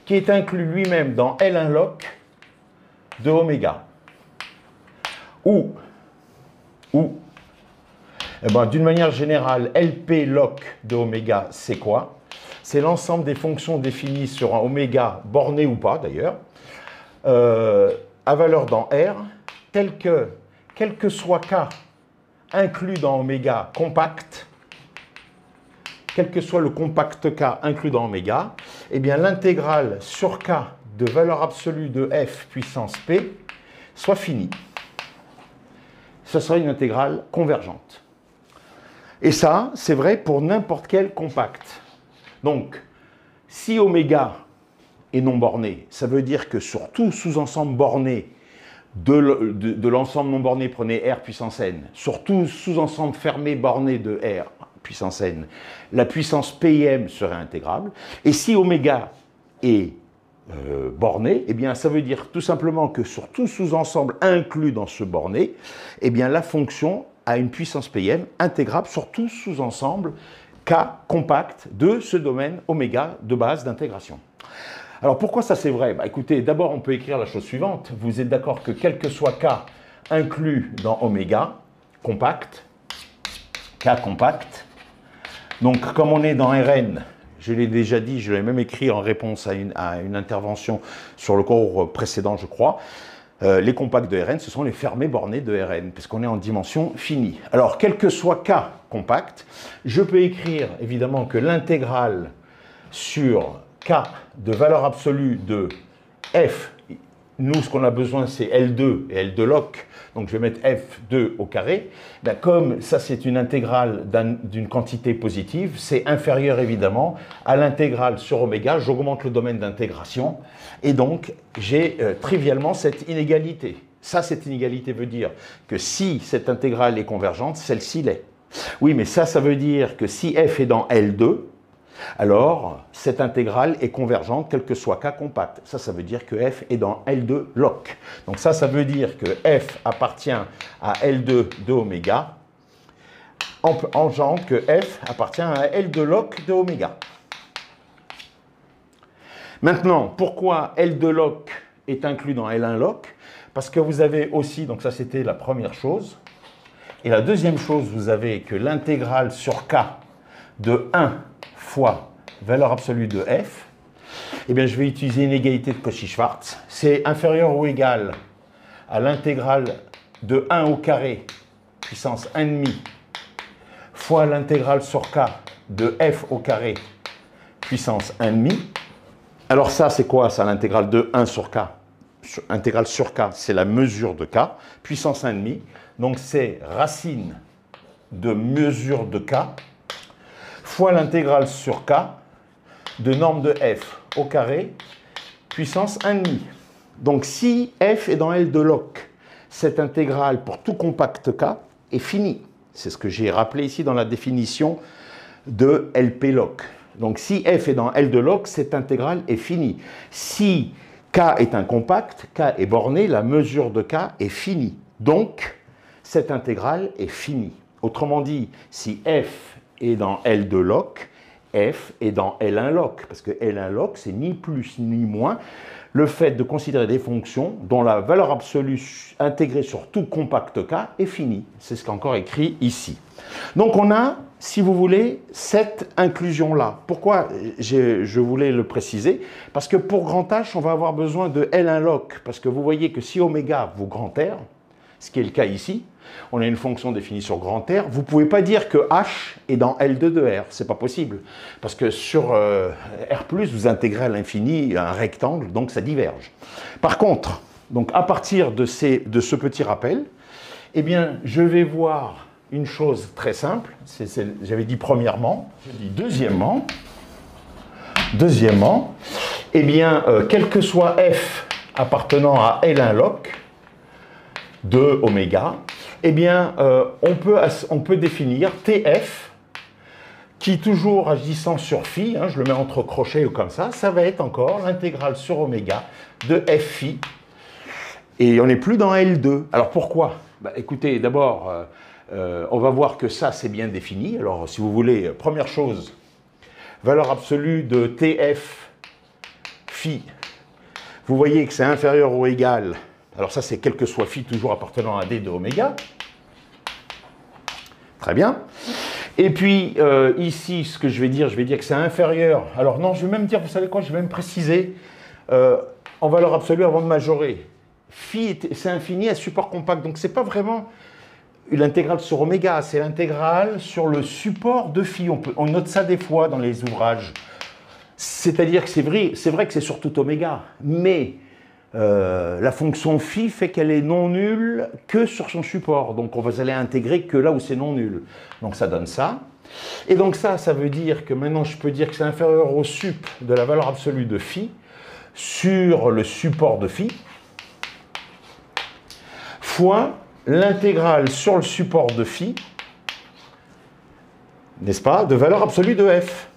qui est inclus lui-même dans L1 log de oméga. Ou eh ben, d'une manière générale, LP log de oméga, c'est quoi? C'est l'ensemble des fonctions définies sur un oméga borné ou pas d'ailleurs, à valeur dans R, tel que, quel que soit K inclus dans oméga compact, quel que soit le compact K inclus dans oméga, eh bien l'intégrale sur K de valeur absolue de f puissance P soit finie. Ce sera une intégrale convergente. Et ça, c'est vrai pour n'importe quel compact. Donc, si oméga est non borné, ça veut dire que sur tout sous-ensemble borné de l'ensemble non borné, prenez R puissance n, sur tout sous-ensemble fermé borné de R puissance n, la puissance Pim serait intégrable. Et si oméga est borné, eh bien, ça veut dire tout simplement que sur tout sous-ensemble inclus dans ce borné, eh bien, la fonction a une puissance Pm intégrable sur tout sous-ensemble K compact de ce domaine oméga de base d'intégration. Alors pourquoi ça c'est vrai? Bah, écoutez, d'abord on peut écrire la chose suivante. Vous êtes d'accord que quel que soit K inclus dans oméga compact, K compact, donc comme on est dans Rn, je l'ai déjà dit, je l'ai même écrit en réponse à une intervention sur le cours précédent, je crois, les compacts de Rn, ce sont les fermés bornés de Rn, puisqu'on est en dimension finie. Alors, quel que soit K compact, je peux écrire évidemment que l'intégrale sur K de valeur absolue de f, nous, ce qu'on a besoin, c'est L2 et L2 log, donc je vais mettre f2 au carré. Ben, comme ça, c'est une intégrale d'une quantité positive, c'est inférieur évidemment à l'intégrale sur oméga, j'augmente le domaine d'intégration, et donc j'ai trivialement cette inégalité. Ça, cette inégalité veut dire que si cette intégrale est convergente, celle-ci l'est. Oui, mais ça veut dire que si f est dans L2, alors cette intégrale est convergente quel que soit K compact. Ça veut dire que f est dans L2 log. Donc ça veut dire que f appartient à L2 de oméga, engendre que f appartient à L2 log de oméga. Maintenant, pourquoi L2 log est inclus dans L1 log? Parce que vous avez aussi, donc ça c'était la première chose, et la deuxième chose, vous avez que l'intégrale sur K de 1 fois valeur absolue de f, eh bien je vais utiliser une égalité de Cauchy-Schwarz. C'est inférieur ou égal à l'intégrale de 1 au carré puissance 1,5 fois l'intégrale sur k de f au carré puissance 1,5. Alors ça, c'est quoi ça, l'intégrale de 1 sur k? Intégrale sur k, c'est la mesure de k, puissance 1,5. Donc c'est racine de mesure de k fois l'intégrale sur k de norme de f au carré puissance 1,5. Donc si f est dans L de log, cette intégrale pour tout compact k est finie. C'est ce que j'ai rappelé ici dans la définition de LP log. Donc si f est dans L de log, cette intégrale est finie. Si k est un compact, k est borné, la mesure de k est finie. Donc cette intégrale est finie. Autrement dit, si f est dans L de log, f est dans L1 log, parce que L1 log, c'est ni plus ni moins le fait de considérer des fonctions dont la valeur absolue intégrée sur tout compact k est finie. C'est ce qui est encore écrit ici. Donc on a, si vous voulez, cette inclusion-là. Pourquoi je voulais le préciser? Parce que pour grand H, on va avoir besoin de L1 log, parce que vous voyez que si oméga vaut grand R, ce qui est le cas ici, on a une fonction définie sur grand R, vous ne pouvez pas dire que H est dans L2 de R, ce n'est pas possible. Parce que sur R+, vous intégrez à l'infini un rectangle, donc ça diverge. Par contre, Donc à partir de ce petit rappel, eh bien, je vais voir une chose très simple. J'avais dit premièrement, je dis deuxièmement. Deuxièmement, eh bien, quel que soit f appartenant à L1 log de oméga, eh bien, on peut définir TF qui, toujours agissant sur phi, je le mets entre crochets ou comme ça va être encore l'intégrale sur oméga de f phi. Et on n'est plus dans L2. Alors pourquoi? Écoutez, d'abord, on va voir que ça, c'est bien défini. Alors, si vous voulez, première chose, valeur absolue de TF phi. Vous voyez que c'est inférieur ou égal. Alors ça, c'est quel que soit phi, toujours appartenant à D de oméga. Très bien. Et puis, ici, ce que je vais dire que c'est inférieur. Alors non, je vais même dire, vous savez quoi, je vais même préciser en valeur absolue avant de majorer. Phi, c'est infini à support compact. Donc, ce n'est pas vraiment l'intégrale sur oméga, c'est l'intégrale sur le support de phi. On note ça des fois dans les ouvrages. C'est-à-dire que c'est vrai que c'est sur tout oméga, mais la fonction phi fait qu'elle est non nulle que sur son support. Donc on va aller intégrer que là où c'est non nul. Donc ça donne ça. Et donc ça veut dire que maintenant je peux dire que c'est inférieur au sup de la valeur absolue de phi sur le support de phi fois l'intégrale sur le support de phi, n'est-ce pas, de valeur absolue de f.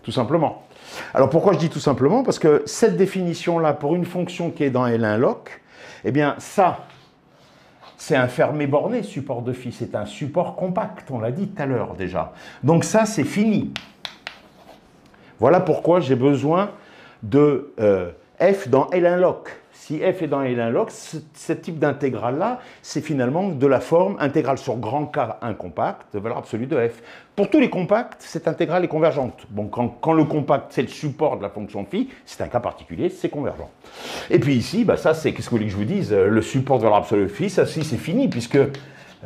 Tout simplement. Alors pourquoi je dis tout simplement? Parce que cette définition-là, pour une fonction qui est dans L1 log, eh bien ça, c'est un fermé borné, support de phi. C'est un support compact, on l'a dit tout à l'heure déjà. Donc ça, c'est fini. Voilà pourquoi j'ai besoin de f dans L1 log. Si f est dans L1 log, ce type d'intégrale-là, c'est finalement de la forme intégrale sur grand K incompact de valeur absolue de f. Pour tous les compacts, cette intégrale est convergente. Bon, quand le compact, c'est le support de la fonction phi, c'est un cas particulier, c'est convergent. Et puis ici, ça, c'est, qu'est-ce que vous voulez que je vous dise? Le support de valeur absolue de phi, ça, c'est fini, puisque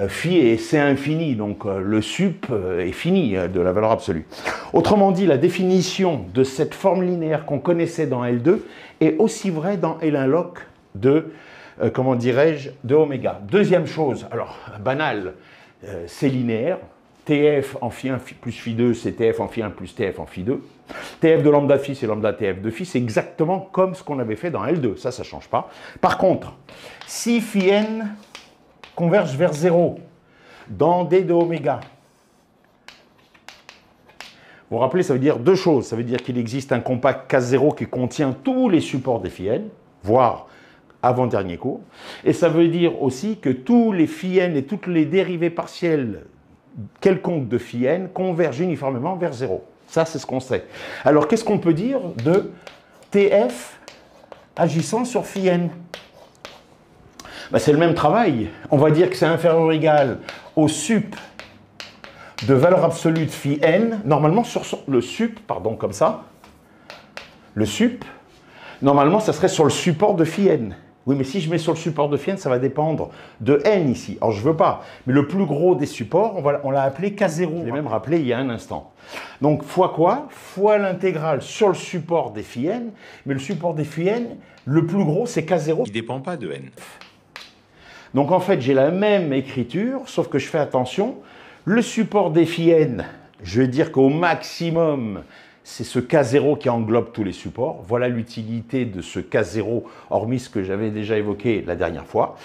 phi c'est infini, donc le sup est fini de la valeur absolue. Autrement dit, la définition de cette forme linéaire qu'on connaissait dans L2 est aussi vraie dans L1 log de, comment dirais-je, de oméga. Deuxième chose, alors banal, c'est linéaire. TF en phi 1 plus phi 2, c'est TF en phi 1 plus TF en phi 2. TF de lambda phi, c'est lambda TF de phi. C'est exactement comme ce qu'on avait fait dans L2. Ça ne change pas. Par contre, si phi n converge vers 0 dans D de oméga, vous vous rappelez, ça veut dire deux choses. Ça veut dire qu'il existe un compact K0 qui contient tous les supports des phi n, voire avant-dernier cours. Et ça veut dire aussi que tous les phi n et toutes les dérivées partielles quelconques de phi n convergent uniformément vers 0. Ça, c'est ce qu'on sait. Alors, qu'est-ce qu'on peut dire de TF agissant sur phi n? C'est le même travail. On va dire que c'est inférieur ou égal au sup de valeur absolue de phi n, normalement sur le sup, pardon, comme ça. Le sup, normalement, ça serait sur le support de phi n. Oui, mais si je mets sur le support de phi n, ça va dépendre de n ici. Alors, je ne veux pas. Mais le plus gros des supports, on l'a appelé K0. Je l'ai même rappelé il y a un instant. Donc, fois quoi? Fois l'intégrale sur le support des phi n. Mais le support des phi n, le plus gros, c'est K0. Qui ne dépend pas de n. Donc, en fait, j'ai la même écriture, sauf que je fais attention. Le support des phi n, je vais dire qu'au maximum, c'est ce K0 qui englobe tous les supports. Voilà l'utilité de ce K0, hormis ce que j'avais déjà évoqué la dernière fois.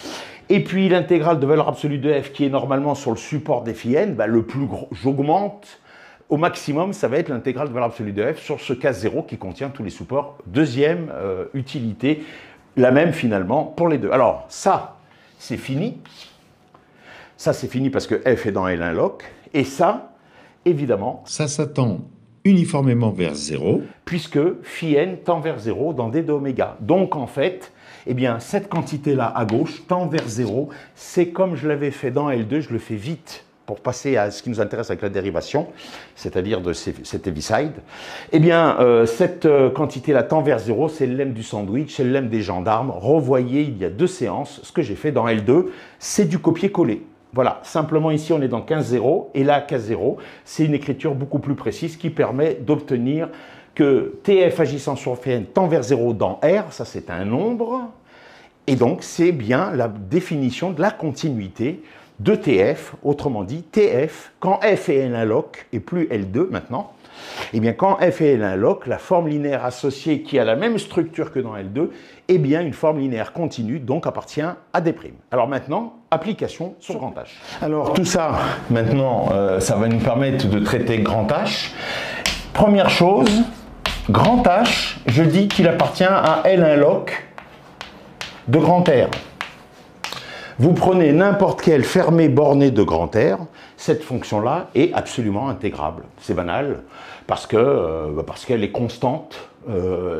Et puis l'intégrale de valeur absolue de f qui est normalement sur le support des phi n, le plus gros, j'augmente. Au maximum, ça va être l'intégrale de valeur absolue de f sur ce K0 qui contient tous les supports. Deuxième utilité, la même finalement pour les deux. Alors ça, c'est fini. Ça, c'est fini parce que f est dans L1 log. Et ça, évidemment, ça s'attend uniformément vers 0. Puisque phi n tend vers 0 dans D de oméga. Donc, en fait, eh bien, cette quantité-là à gauche tend vers 0. C'est comme je l'avais fait dans L2, je le fais vite pour passer à ce qui nous intéresse avec la dérivation, c'est-à-dire de cet Heaviside. Eh bien, cette quantité-là tend vers 0, c'est le lemme du sandwich, c'est le lemme des gendarmes. Revoyez, il y a 2 séances, ce que j'ai fait dans L2, c'est du copier-coller. Voilà, simplement ici on est dans 15,0 et là K0, c'est une écriture beaucoup plus précise qui permet d'obtenir que TF agissant sur Fn tend vers 0 dans R, ça c'est un nombre, et donc c'est bien la définition de la continuité de TF, autrement dit TF, quand F est L1 loc, et plus L2 maintenant, et bien quand F est L1 loc, la forme linéaire associée qui a la même structure que dans L2, est bien une forme linéaire continue, donc appartient à D'. Alors maintenant, application sur grand H. Alors tout ça, maintenant, ça va nous permettre de traiter grand H. Première chose, grand H, je dis qu'il appartient à L1 loc de grand R. Vous prenez n'importe quel fermé borné de grand R, cette fonction-là est absolument intégrable. C'est banal, parce qu'elle est constante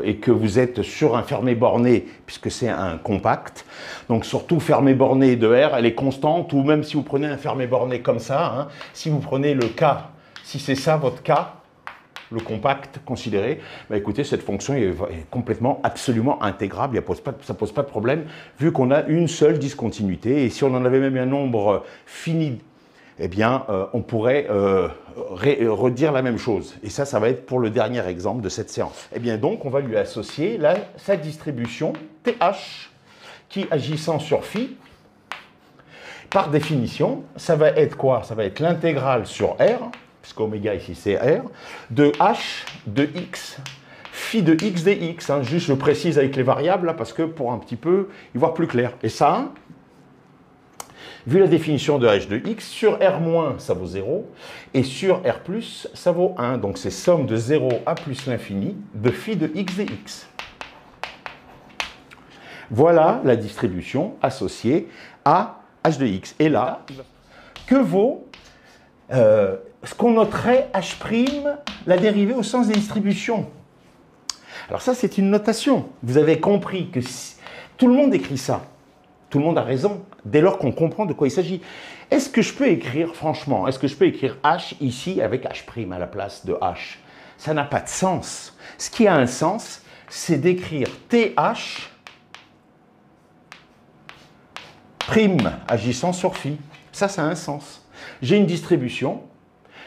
et que vous êtes sur un fermé borné, puisque c'est un compact. Donc surtout fermé borné de R, elle est constante, ou même si vous prenez un fermé borné comme ça, hein, si vous prenez le K, si c'est ça votre K, le compact considéré, bah écoutez, cette fonction est complètement, absolument intégrable, ça ne pose pas de problème, vu qu'on a une seule discontinuité, et si on en avait même un nombre fini, eh bien, on pourrait redire la même chose. Et ça va être pour le dernier exemple de cette séance. Eh bien, donc, on va lui associer sa distribution TH, qui, agissant sur phi, par définition, ça va être quoi? Ça va être l'intégrale sur R, puisqu'oméga ici c'est R, de H de X, phi de X dx. Hein, juste je précise avec les variables, là, parce que pour un petit peu y voir plus clair. Et ça, vu la définition de H de X, sur R-, ça vaut 0, et sur R+, ça vaut 1. Donc c'est somme de 0 à plus l'infini de phi de X dx. Voilà la distribution associée à H de X. Et là, que vaut ce qu'on noterait H', la dérivée au sens des distributions? Alors ça, c'est une notation. Vous avez compris que tout le monde écrit ça. Tout le monde a raison, dès lors qu'on comprend de quoi il s'agit. Est-ce que je peux écrire, franchement, est-ce que je peux écrire H ici avec H' à la place de H? Ça n'a pas de sens. Ce qui a un sens, c'est d'écrire TH' agissant sur phi. Ça a un sens. J'ai une distribution,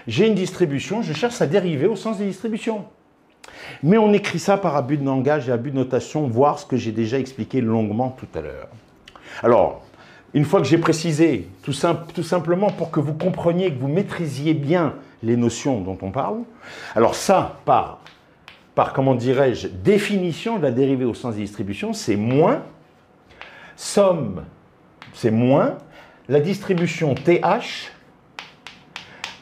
je cherche sa dérivée au sens des distributions. Mais on écrit ça par abus de langage et abus de notation, voir ce que j'ai déjà expliqué longuement tout à l'heure. Alors, une fois que j'ai précisé, tout simplement pour que vous compreniez, que vous maîtrisiez bien les notions dont on parle, alors ça, par comment dirais-je, définition de la dérivée au sens des distributions, c'est moins, somme, c'est moins, la distribution TH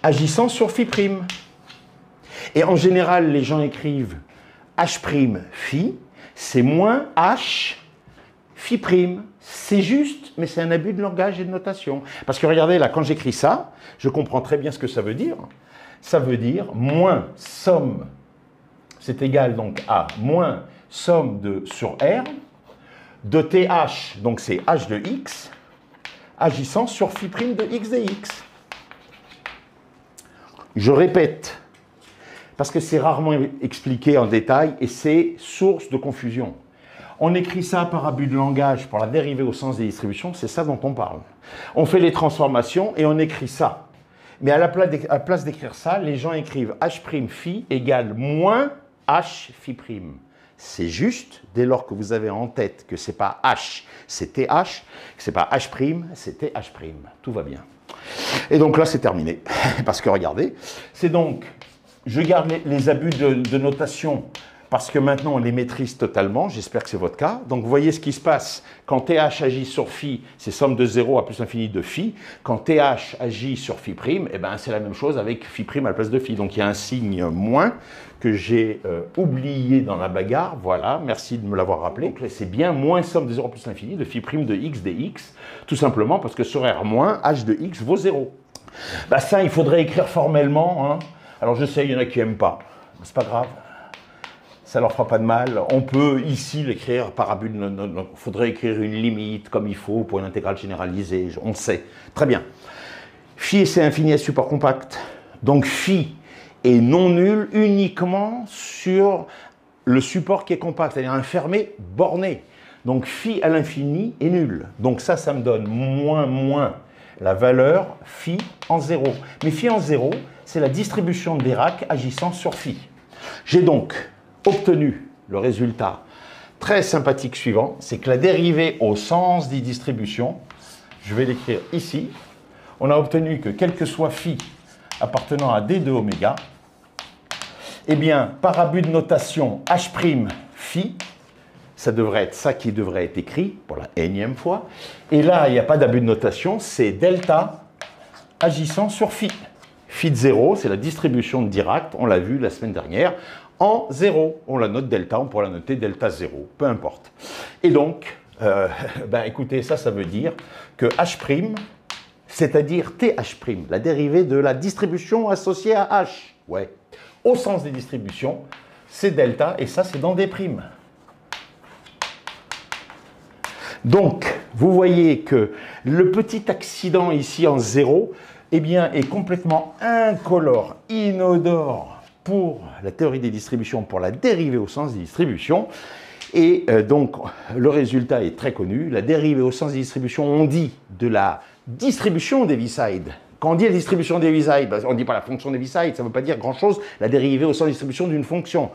agissant sur phi'. Et en général, les gens écrivent H' phi, c'est moins H phi'. C'est juste, mais c'est un abus de langage et de notation. Parce que regardez, là, quand j'écris ça, je comprends très bien ce que ça veut dire. Ça veut dire moins somme, c'est égal donc à moins somme sur R, de TH, donc c'est H de X, agissant sur phi' de X dx. Je répète, parce que c'est rarement expliqué en détail et c'est source de confusion. On écrit ça par abus de langage pour la dérivée au sens des distributions, c'est ça dont on parle. On fait les transformations et on écrit ça. Mais à la place d'écrire ça, les gens écrivent H' phi égale moins H phi'. C'est juste, dès lors que vous avez en tête que ce n'est pas H, c'est TH, que ce n'est pas H', c'est TH'. Tout va bien. Et donc là, c'est terminé. Parce que regardez, c'est donc, je garde les abus de notation parce que maintenant on les maîtrise totalement, j'espère que c'est votre cas. Donc vous voyez ce qui se passe quand TH agit sur phi, c'est somme de 0 à plus l'infini de phi. Quand TH agit sur phi', eh ben, c'est la même chose avec phi' à la place de phi. Donc il y a un signe moins que j'ai oublié dans la bagarre. Voilà, merci de me l'avoir rappelé. Donc c'est bien moins somme de 0 plus l'infini de phi' de x dx, tout simplement parce que sur R-, h de x vaut 0. Ben, ça, il faudrait écrire formellement. Hein. Alors je sais, il y en a qui n'aiment pas. C'est pas grave. Ça leur fera pas de mal. On peut ici l'écrire par abus de... Il faudrait écrire une limite comme il faut pour une intégrale généralisée. On le sait. Très bien. Phi, c'est infini à support compact. Donc phi est non nul uniquement sur le support qui est compact, c'est-à-dire un fermé borné. Donc phi à l'infini est nul. Donc ça me donne moins la valeur phi en 0. Mais phi en 0, c'est la distribution de Dirac agissant sur phi. J'ai donc obtenu le résultat très sympathique suivant, c'est que la dérivée au sens des distributions, je vais l'écrire ici, on a obtenu que quel que soit phi appartenant à d de oméga, eh bien, par abus de notation H' phi, ça devrait être ça qui devrait être écrit pour la énième fois. Et là, il n'y a pas d'abus de notation, c'est delta agissant sur phi. Phi de 0, c'est la distribution de Dirac, on l'a vu la semaine dernière, en 0. On la note delta, on pourra la noter delta 0, peu importe. Et donc, écoutez, ça veut dire que H', c'est-à-dire TH', la dérivée de la distribution associée à H, ouais, au sens des distributions, c'est delta, et ça, c'est dans des primes. Donc, vous voyez que le petit accident ici en 0, eh bien, est complètement incolore, inodore pour la théorie des distributions, pour la dérivée au sens des distributions. Et donc, le résultat est très connu. La dérivée au sens des distributions, on dit de la distribution d'Heaviside. Quand on dit la distribution d'Heaviside, on ne dit pas la fonction d'Heaviside, ça ne veut pas dire grand-chose, la dérivée au sens de distribution d'une fonction.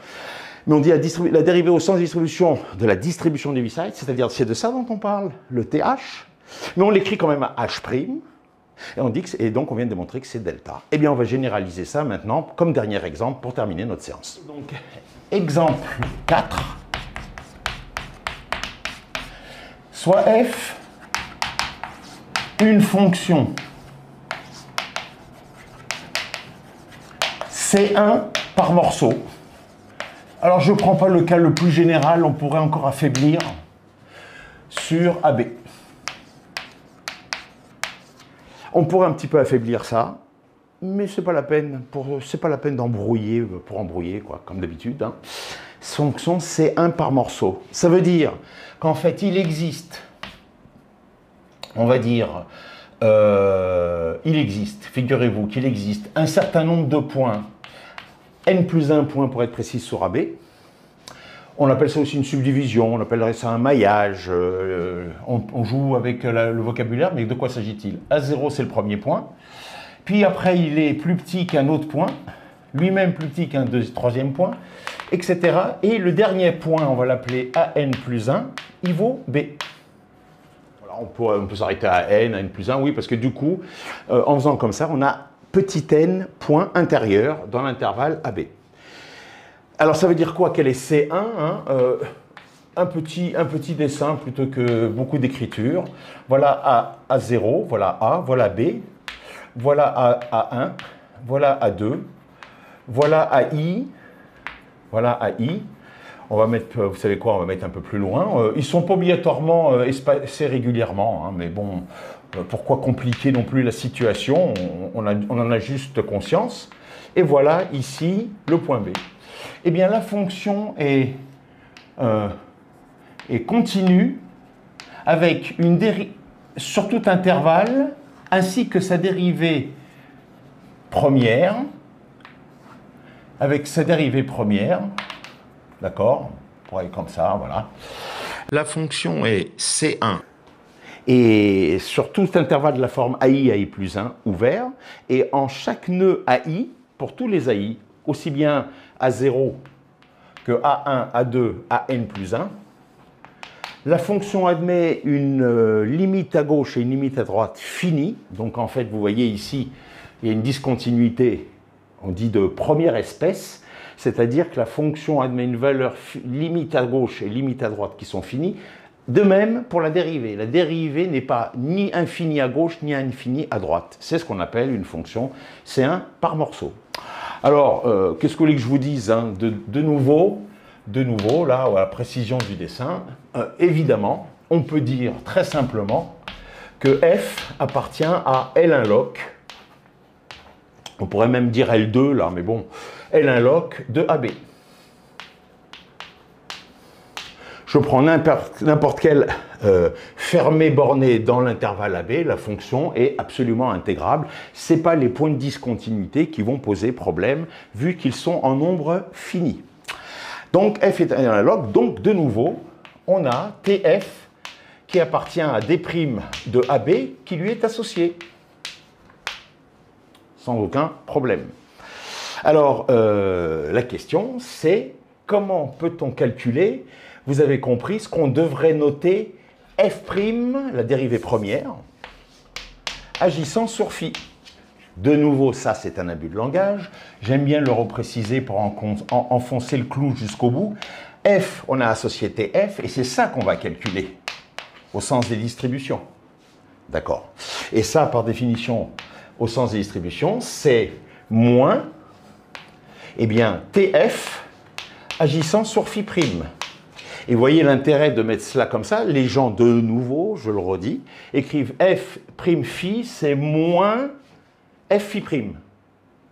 Mais on dit la dérivée au sens de distribution de la distribution d'Heaviside, c'est-à-dire c'est de ça dont on parle, le TH, mais on l'écrit quand même à H', et, on dit et donc on vient de démontrer que c'est delta. Eh bien, on va généraliser ça maintenant comme dernier exemple pour terminer notre séance. Donc, exemple 4, soit f une fonction C1 par morceau. Alors, je ne prends pas le cas le plus général, on pourrait encore affaiblir sur AB. On pourrait un petit peu affaiblir ça, mais ce n'est pas la peine, d'embrouiller pour embrouiller, quoi, comme d'habitude. Hein. Fonction C1 par morceau. Ça veut dire qu'en fait, il existe, on va dire, figurez-vous qu'il existe un certain nombre de points, n plus 1 point pour être précis sur AB. On appelle ça aussi une subdivision, on appellerait ça un maillage. On joue avec le vocabulaire, mais de quoi s'agit-il? A0, c'est le premier point. Puis après, il est plus petit qu'un autre point, lui-même plus petit qu'un troisième point, etc. Et le dernier point, on va l'appeler AN plus 1, il vaut B. Voilà, on peut s'arrêter à N, à N plus 1, oui, parce que du coup, en faisant comme ça, on a petit n point intérieur dans l'intervalle AB. Alors ça veut dire quoi qu'elle est C1 hein, un petit dessin plutôt que beaucoup d'écriture. Voilà A0, voilà A, voilà B, voilà A1, voilà A2, voilà AI, voilà AI. On va mettre, vous savez quoi, on va mettre un peu plus loin. Ils ne sont pas obligatoirement espacés régulièrement, hein, mais bon, pourquoi compliquer non plus la situation? On en a juste conscience. Et voilà ici le point B. Eh bien, la fonction est continue avec une dérivée sur tout intervalle ainsi que sa dérivée première, avec sa dérivée première. D'accord? Pour aller comme ça, voilà. La fonction est C1. Et sur tout intervalle de la forme AI, AI plus 1, ouvert. Et en chaque nœud AI, pour tous les AI, aussi bien A0 que A1, A2, AN plus 1, la fonction admet une limite à gauche et une limite à droite finie. Donc en fait, vous voyez ici, il y a une discontinuité, on dit de première espèce. C'est-à-dire que la fonction admet une valeur limite à gauche et limite à droite qui sont finies. De même pour la dérivée. La dérivée n'est pas ni infinie à gauche ni infinie à droite. C'est ce qu'on appelle une fonction C1 par morceau. Alors, qu'est-ce que vous voulez que je vous dise hein, de nouveau, là, à la précision du dessin, évidemment, on peut dire très simplement que F appartient à L1 log. On pourrait même dire L2 là, mais bon, L1 log de AB. Je prends n'importe quel fermé borné dans l'intervalle AB, la fonction est absolument intégrable. Ce n'est pas les points de discontinuité qui vont poser problème, vu qu'ils sont en nombre fini. Donc F est un log, donc de nouveau, on a TF qui appartient à D' de AB qui lui est associé. Sans aucun problème. Alors, la question, c'est comment peut-on calculer? Vous avez compris ce qu'on devrait noter f', la dérivée première, agissant sur phi. De nouveau, ça c'est un abus de langage. J'aime bien le repréciser pour enfoncer le clou jusqu'au bout. F, on a la société F, et c'est ça qu'on va calculer, au sens des distributions. D'accord. Et ça, par définition, au sens des distributions, c'est moins, eh bien, TF agissant sur phi'. Et vous voyez l'intérêt de mettre cela comme ça. Les gens, de nouveau, je le redis, écrivent F' phi, c'est moins F'.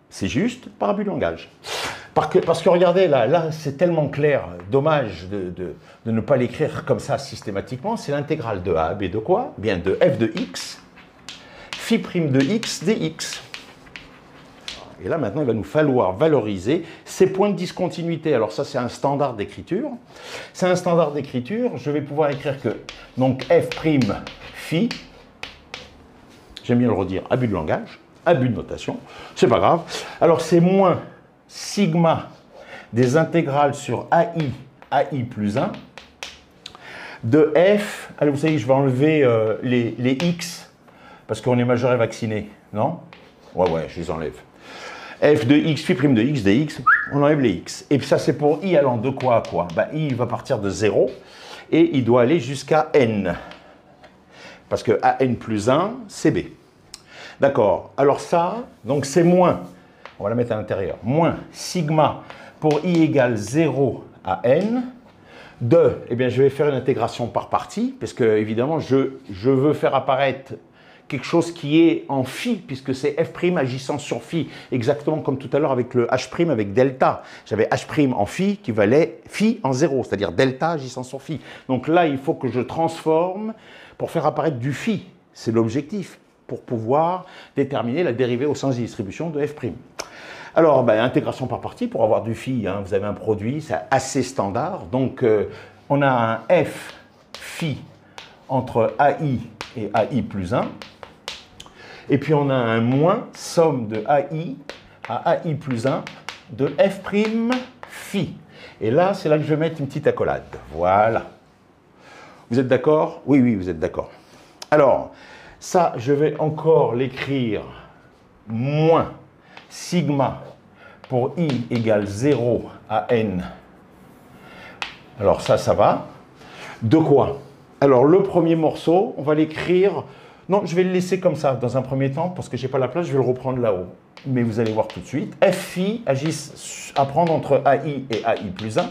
C'est juste par abus de langage. Parce que regardez, là c'est tellement clair, dommage de ne pas l'écrire comme ça systématiquement. C'est l'intégrale de A, B de quoi? Bien de f de x, phi' de x dx. Et là, maintenant, il va nous falloir valoriser ces points de discontinuité. Alors ça, c'est un standard d'écriture. C'est un standard d'écriture. Je vais pouvoir écrire que, donc, f' phi, j'aime bien le redire, abus de langage, abus de notation, c'est pas grave. Alors, c'est moins sigma des intégrales sur AI plus 1, de f, allez, vous savez, je vais enlever les x, parce qu'on est majeur et vacciné, non? Ouais, je les enlève. F de x, phi' de x, dx, on enlève les x. Et ça, c'est pour i allant de quoi à quoi? Ben, i va partir de 0, et il doit aller jusqu'à n. Parce que an plus 1, c'est b. D'accord. Alors ça, donc c'est moins, on va la mettre à l'intérieur, moins sigma pour i égale 0 à n, de, eh bien, je vais faire une intégration par partie, parce que, évidemment, je veux faire apparaître quelque chose qui est en phi, puisque c'est f' agissant sur phi, exactement comme tout à l'heure avec le h' avec delta. J'avais h' en phi qui valait phi en 0, c'est-à-dire delta agissant sur phi. Donc là, il faut que je transforme pour faire apparaître du phi. C'est l'objectif, pour pouvoir déterminer la dérivée au sens de distribution de f'. Alors, intégration par partie, pour avoir du phi, hein, vous avez un produit, c'est assez standard. Donc, on a un f phi entre AI et AI plus 1. Et puis, on a un moins somme de AI à AI plus 1 de f' phi. Et là, c'est là que je vais mettre une petite accolade. Voilà. Vous êtes d'accord? Oui, vous êtes d'accord. Alors, ça, je vais encore l'écrire moins sigma pour i égale 0 à n. Alors ça va. De quoi? Alors le premier morceau, on va l'écrire... Non, je vais le laisser comme ça dans un premier temps, parce que je n'ai pas la place, je vais le reprendre là-haut. Mais vous allez voir tout de suite. Fi agisse à prendre entre AI et AI plus 1.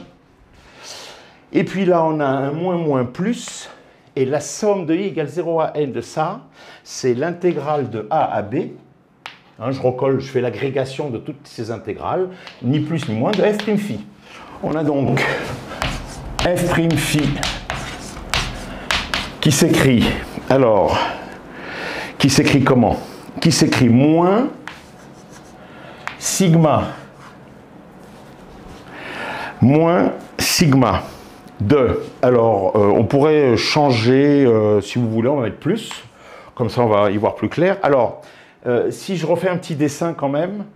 Et puis là, on a un moins plus. Et la somme de i égale 0 à n de ça, c'est l'intégrale de a à b. Hein, je recolle, je fais l'agrégation de toutes ces intégrales, ni plus ni moins de f' phi. On a donc f' phi qui s'écrit, alors, qui s'écrit comment? Qui s'écrit moins sigma de, alors on pourrait changer, si vous voulez, on va mettre plus, comme ça on va y voir plus clair. Alors, si je refais un petit dessin quand même,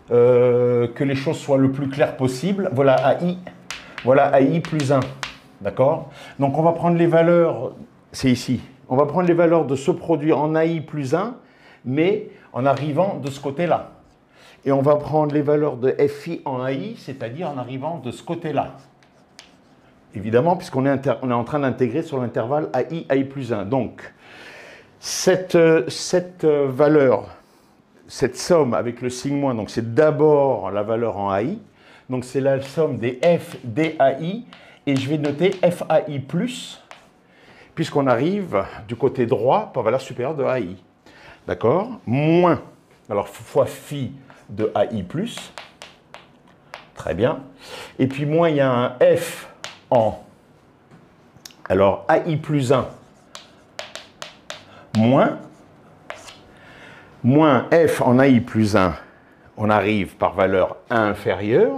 que les choses soient le plus claires possible, voilà AI plus 1, d'accord? Donc on va prendre les valeurs, c'est ici, on va prendre les valeurs de ce produit en AI plus 1, mais en arrivant de ce côté-là. Et on va prendre les valeurs de FI en AI, c'est-à-dire en arrivant de ce côté-là. Évidemment, puisqu'on est en train d'intégrer sur l'intervalle AI plus 1. Donc, cette valeur, cette somme avec le signe moins, donc c'est d'abord la valeur en AI, donc c'est la somme des F d'AI, et je vais noter FAI plus, puisqu'on arrive du côté droit par valeur supérieure de AI. D'accord? Moins, alors fois phi de AI plus, très bien, et puis moins il y a un F en, alors AI plus 1, moins f en AI plus 1, on arrive par valeur inférieure,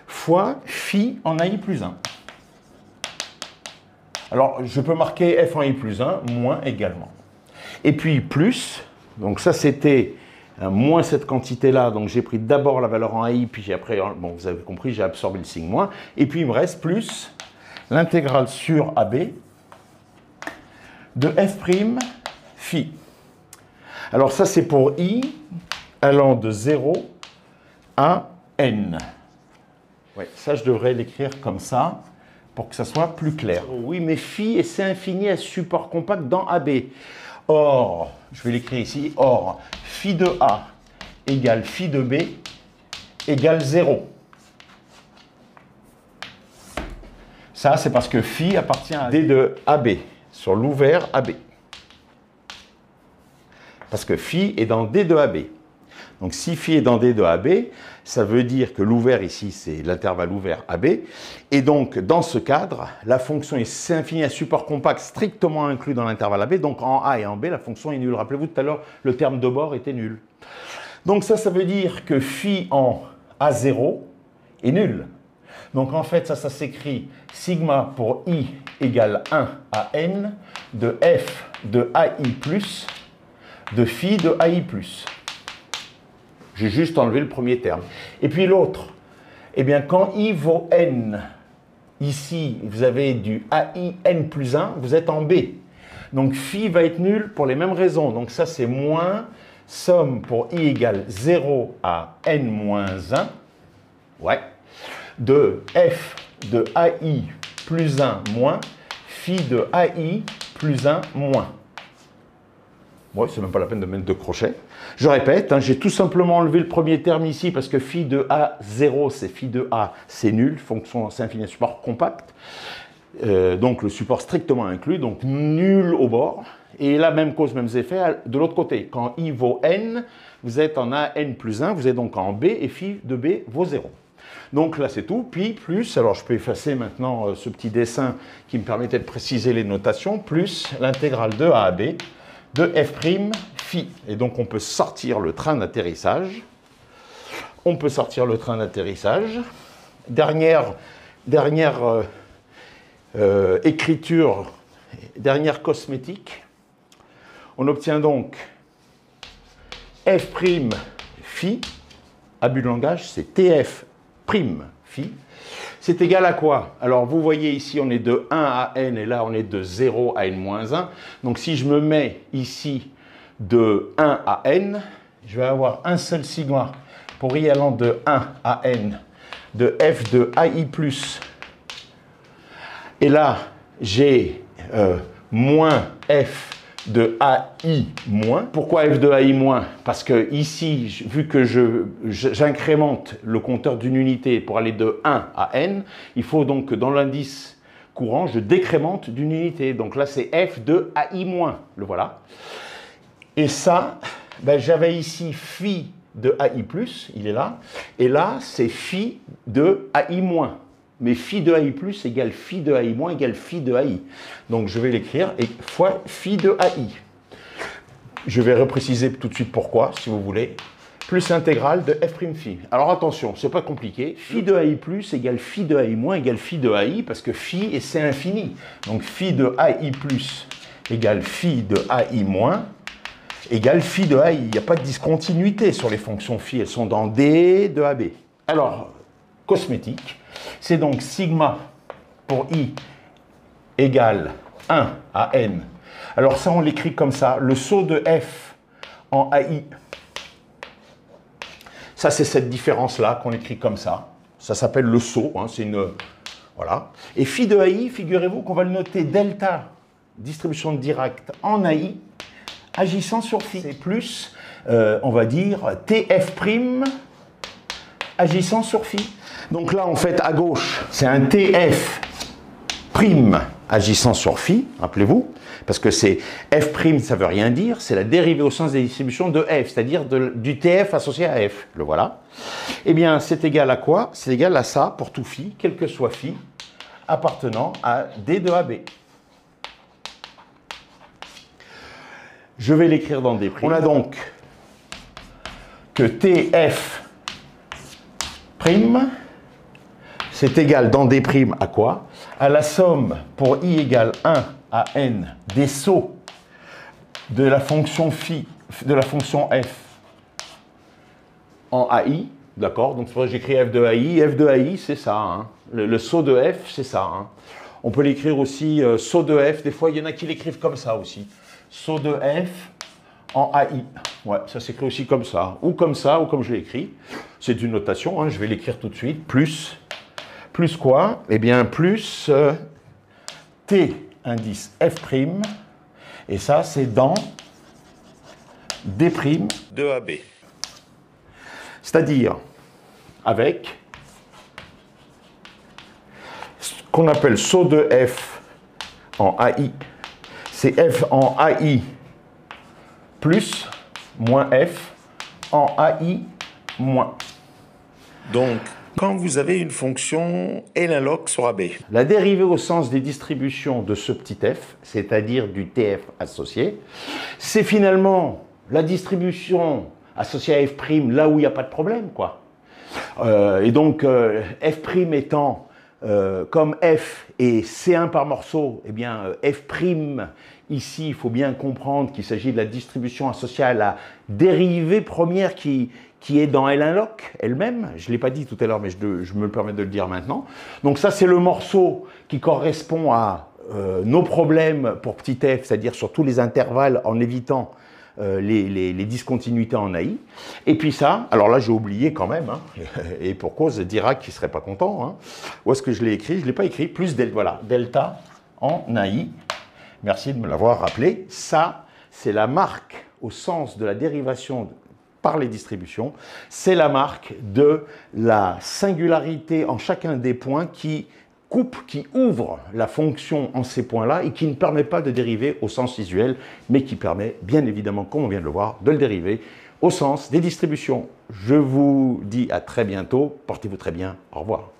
fois phi en AI plus 1. Alors, je peux marquer f en AI plus 1, moins également. Et puis plus, donc ça c'était moins cette quantité-là, donc j'ai pris d'abord la valeur en AI, puis après, bon, vous avez compris, j'ai absorbé le signe moins, et puis il me reste plus l'intégrale sur AB de f' phi. Alors ça, c'est pour I allant de 0 à n. Ouais, ça, je devrais l'écrire comme ça, pour que ça soit plus clair. Oui, mais phi et c'est infini à support compact dans AB. Or, je vais l'écrire ici, or, phi de A égale phi de B égale 0. Ça, c'est parce que phi appartient à D de AB, sur l'ouvert AB. Parce que phi est dans D de AB. Donc, si phi est dans D de AB, ça veut dire que l'ouvert ici, c'est l'intervalle ouvert AB. Et donc, dans ce cadre, la fonction est C infini à support compact strictement inclus dans l'intervalle AB. Donc, en A et en B, la fonction est nulle. Rappelez-vous, tout à l'heure, le terme de bord était nul. Donc, ça veut dire que phi en A0 est nul. Donc, en fait, ça s'écrit sigma pour I égale 1 à N de F de AI plus de phi de AI plus. J'ai juste enlevé le premier terme. Et puis l'autre, eh bien, quand I vaut N, ici, vous avez du AI N plus 1, vous êtes en B. Donc, phi va être nul pour les mêmes raisons. Donc, ça, c'est moins somme pour I égale 0 à N moins 1. Ouais. De F de AI plus 1 moins phi de AI plus 1 moins. Ouais, c'est même pas la peine de mettre de crochet. Je répète, hein, j'ai tout simplement enlevé le premier terme ici parce que phi de A0, c'est phi de A, c'est nul, fonction c'est infini à support compact. Donc le support strictement inclus, donc nul au bord. Et la même cause, mêmes effets de l'autre côté. Quand I vaut N, vous êtes en A N plus 1, vous êtes donc en B et phi de B vaut 0. Donc là, c'est tout. Puis plus, alors je peux effacer maintenant ce petit dessin qui me permettait de préciser les notations, plus l'intégrale de A à B de f' phi. Et donc, on peut sortir le train d'atterrissage. On peut sortir le train d'atterrissage. Dernière écriture, dernière cosmétique. On obtient donc f' phi. Abus de langage, c'est tf' phi. C'est égal à quoi? Alors, vous voyez ici, on est de 1 à n, et là, on est de 0 à n-1. Donc, si je me mets ici de 1 à n, je vais avoir un seul sigma pour i allant de 1 à n de f de ai plus. Et là, j'ai moins f de AI moins. Pourquoi f de AI moins? Parce que ici, vu que j'incrémente le compteur d'une unité pour aller de 1 à n, il faut donc que dans l'indice courant, je décrémente d'une unité. Donc là, c'est f de AI moins. Le voilà. Et ça, ben, j'avais ici phi de AI plus, il est là. Et là, c'est phi de AI moins. Mais phi de AI plus égale phi de AI moins égale phi de AI. Donc je vais l'écrire et fois phi de AI. Je vais repréciser tout de suite pourquoi, si vous voulez. Plus l'intégrale de f' phi. Alors attention, c'est pas compliqué. Phi de AI plus égale phi de AI moins égale phi de AI parce que phi et c'est infini. Donc phi de AI plus égale phi de AI moins égale phi de AI. Il n'y a pas de discontinuité sur les fonctions phi. Elles sont dans D de AB. Alors, cosmétique. C'est donc sigma pour i égale 1 à n. Alors ça, on l'écrit comme ça. Le saut de f en AI, ça, c'est cette différence-là qu'on écrit comme ça. Ça s'appelle le saut. Hein, c'est une... Voilà. Et phi de AI, figurez-vous qu'on va le noter delta, distribution de Dirac en AI, agissant sur phi. C'est plus, on va dire, tf' agissant sur phi. Donc là, en fait, à gauche, c'est un TF' agissant sur phi, rappelez-vous, parce que c'est F', ça ne veut rien dire, c'est la dérivée au sens des distributions de F, c'est-à-dire du TF associé à F. Le voilà. Eh bien, c'est égal à quoi? C'est égal à ça pour tout phi, quel que soit phi, appartenant à D de AB. Je vais l'écrire dans D'. On a donc que TF' c'est égal dans D' à quoi? À la somme pour i égale 1 à n des sauts de la fonction phi, de la fonction f en AI, d'accord? Donc c'est pour ça que j'écris f de AI. F de AI, c'est ça, hein. Le saut de f, c'est ça, hein. On peut l'écrire aussi saut de f. Des fois, il y en a qui l'écrivent comme ça aussi. Saut de f en AI. Ouais, ça s'écrit aussi comme ça, ou comme je l'ai écrit. C'est une notation, hein, je vais l'écrire tout de suite. Plus quoi? Eh bien, plus T indice F', et ça, c'est dans D'. De AB. C'est-à-dire, avec ce qu'on appelle saut de F en AI, c'est F en AI plus moins F en AI moins. Donc, quand vous avez une fonction L1log sur AB, La dérivée au sens des distributions de ce petit f, c'est-à-dire du TF associé, c'est finalement la distribution associée à f' là où il n'y a pas de problème, quoi. Et donc, f' étant comme f et C1 par morceau, eh bien, f', ici, il faut bien comprendre qu'il s'agit de la distribution associée à la dérivée première qui est dans L1log elle-même. Je ne l'ai pas dit tout à l'heure, mais je me permets de le dire maintenant. Donc ça, c'est le morceau qui correspond à nos problèmes pour petit f, c'est-à-dire sur tous les intervalles en évitant les discontinuités en AI. Et puis ça, alors là j'ai oublié quand même, hein, et pour cause Dirac qui ne serait pas content, hein. Où est-ce que je l'ai écrit? Je ne l'ai pas écrit, plus delta, voilà, delta en AI. Merci de me l'avoir rappelé. Ça, c'est la marque au sens de la dérivation par les distributions, c'est la marque de la singularité en chacun des points qui coupe, qui ouvre la fonction en ces points-là et qui ne permet pas de dériver au sens visuel, mais qui permet bien évidemment, comme on vient de le voir, de le dériver au sens des distributions. Je vous dis à très bientôt, portez-vous très bien, au revoir.